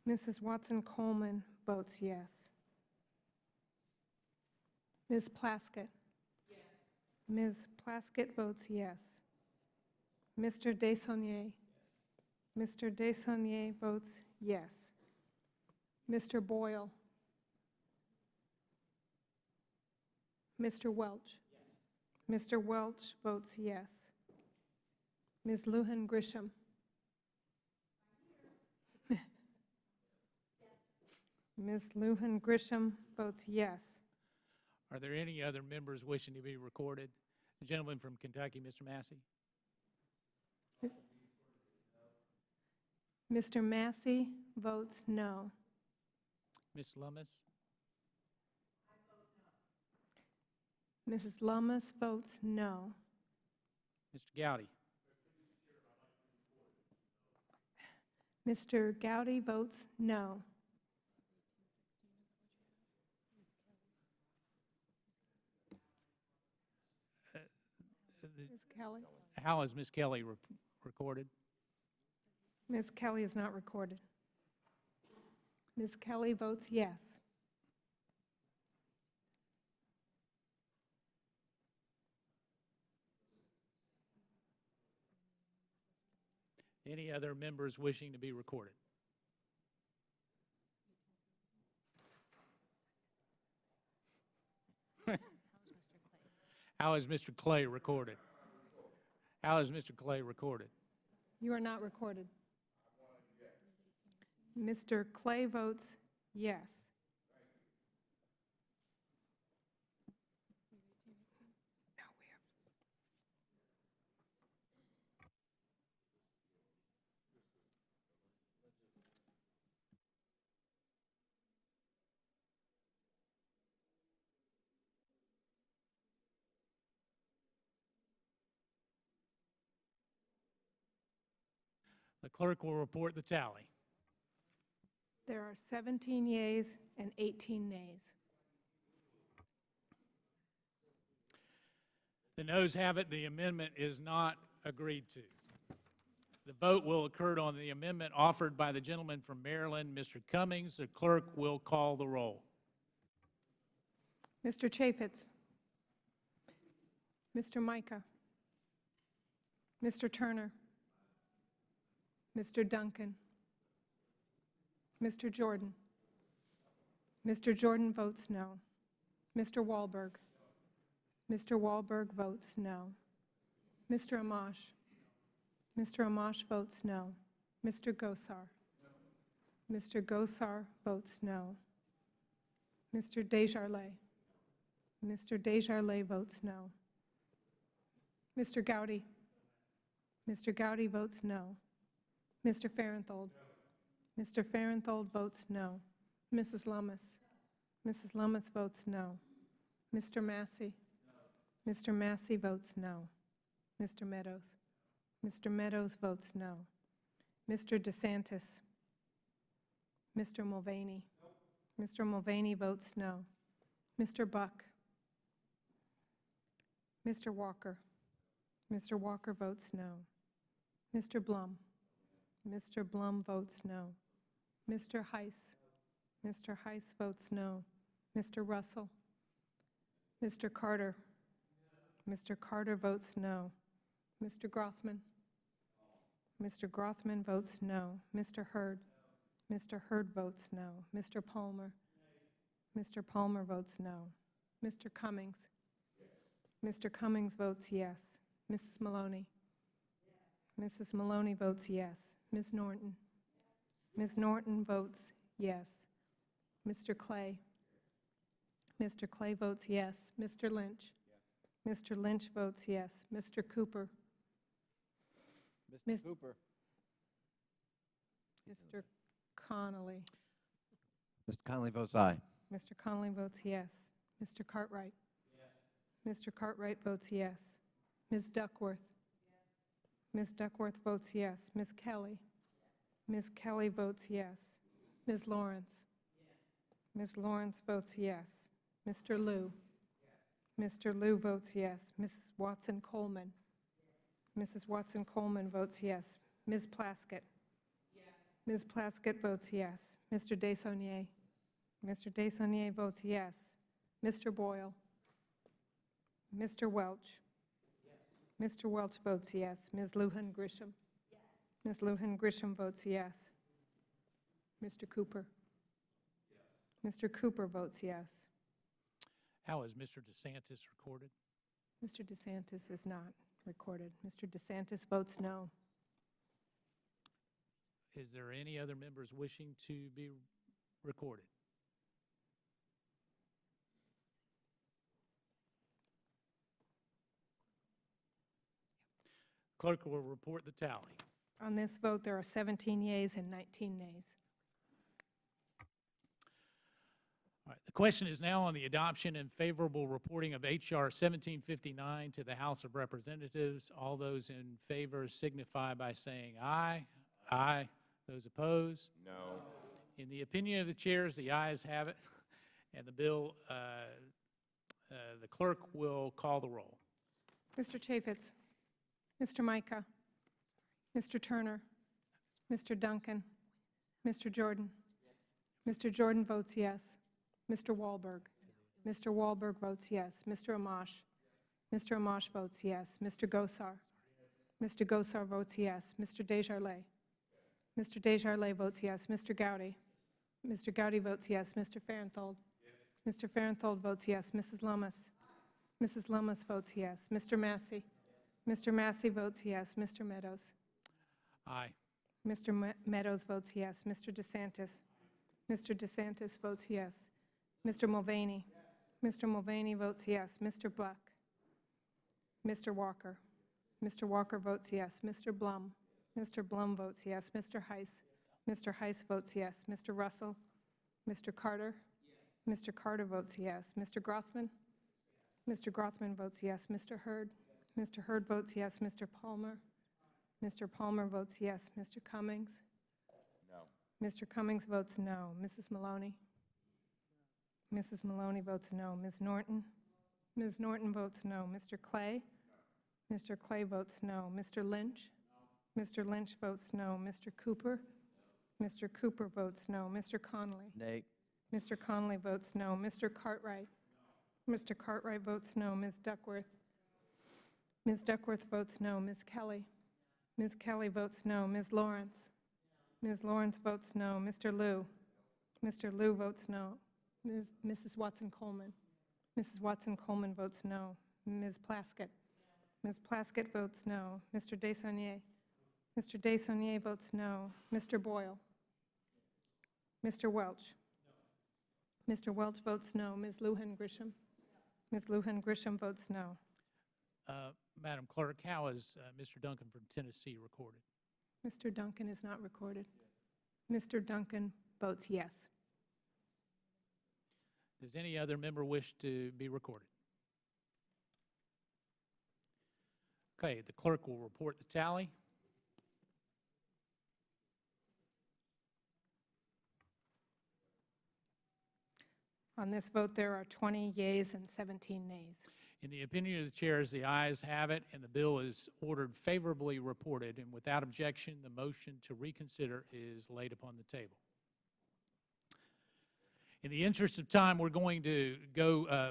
Mrs. Watson Coleman votes yes. Ms. Plaskett? Yes. Ms. Plaskett votes yes. Mr. Desaulniers? Mr. Desaulniers votes yes. Mr. Boyle? Mr. Welch? Yes. Mr. Welch votes yes. Ms. Lujan Grisham? Ms. Lujan Grisham votes yes. Are there any other members wishing to be recorded? The gentleman from Kentucky, Mr. Massey. Mr. Massey votes no. Ms. Lummis. Mrs. Lummis votes no. Mr. Gowdy. Mr. Gowdy votes no. Ms. Kelly? How is Ms. Kelly recorded? Ms. Kelly is not recorded. Ms. Kelly votes yes. Any other members wishing to be recorded? How is Mr. Clay recorded? How is Mr. Clay recorded? You are not recorded. Mr. Clay votes yes. No, we have. The clerk will report the tally. There are 17 yeas and 18 nays. The noes have it. The amendment is not agreed to. The vote will occur on the amendment offered by the gentleman from Maryland, Mr. Cummings. The clerk will call the roll. Mr. Chaffetz? Mr. Micah? Mr. Turner? Mr. Duncan? Mr. Jordan? Mr. Jordan votes no. Mr. Wahlberg? Mr. Wahlberg votes no. Mr. Amash? Mr. Amash votes no. Mr. Gosar? Mr. Gosar votes no. Mr. Desjardins? Mr. Desjardins votes no. Mr. Gowdy? Mr. Gowdy votes no. Mr. Farenthold? Mr. Farenthold votes no. Mrs. Lummis? Mrs. Lummis votes no. Mr. Massey? Mr. Massey votes no. Mr. Meadows? Mr. Meadows votes no. Mr. DeSantis? Mr. Mulvaney? Mr. Mulvaney votes no. Mr. Buck? Mr. Walker? Mr. Walker votes no. Mr. Blum? Mr. Blum votes no. Mr. Heiss? Mr. Heiss votes no. Mr. Russell? Mr. Carter? Mr. Carter votes no. Mr. Grothman? Mr. Grothman votes no. Mr. Hurd? Mr. Hurd votes no. Mr. Palmer? Mr. Palmer votes no. Mr. Cummings? Mr. Cummings votes yes. Mrs. Maloney? Mrs. Maloney votes yes. Ms. Norton? Ms. Norton votes yes. Mr. Clay? Mr. Clay votes yes. Mr. Lynch? Mr. Lynch votes yes. Mr. Cooper? Mr. Cooper. Mr. Connolly? Mr. Connolly votes aye. Mr. Connolly votes yes. Mr. Cartwright? Mr. Cartwright votes yes. Ms. Duckworth? Ms. Duckworth votes yes. Ms. Kelly? Ms. Kelly votes yes. Ms. Lawrence? Ms. Lawrence votes yes. Mr. Liu? Mr. Liu votes yes. Mrs. Watson-Coleman? Mrs. Watson-Coleman votes yes. Ms. Plaskett? Yes. Ms. Plaskett votes yes. Mr. Desaulniers? Mr. Desaulniers votes yes. Mr. Boyle? Mr. Welch? Yes. Mr. Welch votes yes. Ms. Lujan Grisham? Yes. Ms. Lujan Grisham votes yes. Mr. Cooper? Yes. Mr. Cooper votes yes. How is Mr. DeSantis recorded? Mr. DeSantis is not recorded. Mr. DeSantis votes no. Is there any other members wishing to be recorded? Clerk will report the tally. On this vote, there are 17 yeas and 19 nays. All right, the question is now on the adoption and favorable reporting of H.R. 1759 to the House of Representatives. All those in favor signify by saying aye. Aye. Those opposed? No. In the opinion of the chairs, the ayes have it, and the bill, the clerk will call the roll. Mr. Chaffetz? Mr. Micah? Mr. Turner? Mr. Duncan? Mr. Jordan? Mr. Jordan votes yes. Mr. Wahlberg? Mr. Wahlberg votes yes. Mr. Amash? Mr. Amash votes yes. Mr. Gosar? Mr. Gosar votes yes. Mr. Desjardins? Mr. Desjardins votes yes. Mr. Gowdy? Mr. Gowdy votes yes. Mr. Farenthold? Mr. Farenthold votes yes. Mrs. Lummis? Mrs. Lummis votes yes. Mr. Massey? Mr. Massey votes yes. Mr. Meadows? Aye. Mr. Meadows votes yes. Mr. DeSantis? Mr. DeSantis votes yes. Mr. Mulvaney? Mr. Mulvaney votes yes. Mr. Buck? Mr. Walker? Mr. Walker votes yes. Mr. Blum? Mr. Blum votes yes. Mr. Heiss? Mr. Heiss votes yes. Mr. Russell? Mr. Carter? Mr. Carter votes yes. Mr. Grothman? Mr. Grothman votes yes. Mr. Hurd? Mr. Hurd votes yes. Mr. Palmer? Mr. Palmer votes yes. Mr. Cummings? No. Mr. Cummings votes no. Mrs. Maloney? Mrs. Maloney votes no. Ms. Norton? Ms. Norton votes no. Mr. Clay? Mr. Clay votes no. Mr. Lynch? Mr. Lynch votes no. Mr. Cooper? Mr. Cooper votes no. Mr. Connolly? Nay. Mr. Connolly votes no. Mr. Cartwright? Mr. Cartwright votes no. Ms. Duckworth? Ms. Duckworth votes no. Ms. Kelly? Ms. Kelly votes no. Ms. Lawrence? Ms. Lawrence votes no. Mr. Liu? Mr. Liu votes no. Mrs. Watson-Coleman? Mrs. Watson-Coleman votes no. Ms. Plaskett? Ms. Plaskett votes no. Mr. Desaulniers? Mr. Desaulniers votes no. Mr. Boyle? Mr. Welch? Mr. Welch votes no. Ms. Lujan Grisham? Ms. Lujan Grisham votes no. Madam Clerk, how is Mr. Duncan from Tennessee recorded? Mr. Duncan is not recorded. Mr. Duncan votes yes. Does any other member wish to be recorded? Okay, the clerk will report the tally. On this vote, there are 20 yeas and 17 nays. In the opinion of the chairs, the ayes have it, and the bill is ordered favorably reported, and without objection, the motion to reconsider is laid upon the table. In the interest of time, we're going to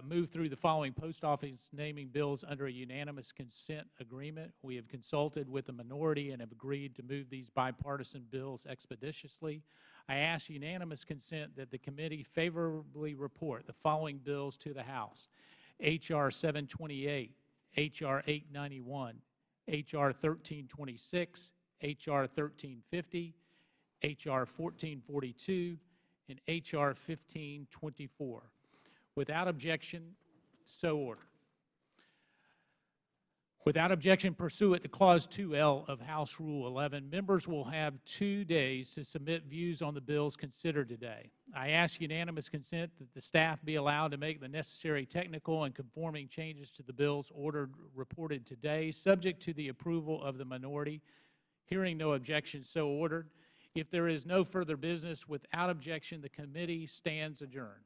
move through the following post office naming bills under a unanimous consent agreement. We have consulted with the minority and have agreed to move these bipartisan bills expeditiously. I ask unanimous consent that the committee favorably report the following bills to the House: H.R. 728, H.R. 891, H.R. 1326, H.R. 1350, H.R. 1442, and H.R. 1524. Without objection, so ordered. Without objection pursuant to Clause 2L of House Rule 11, members will have 2 days to submit views on the bills considered today. I ask unanimous consent that the staff be allowed to make the necessary technical and conforming changes to the bills reported today, subject to the approval of the minority. Hearing no objection, so ordered. If there is no further business, without objection, the committee stands adjourned.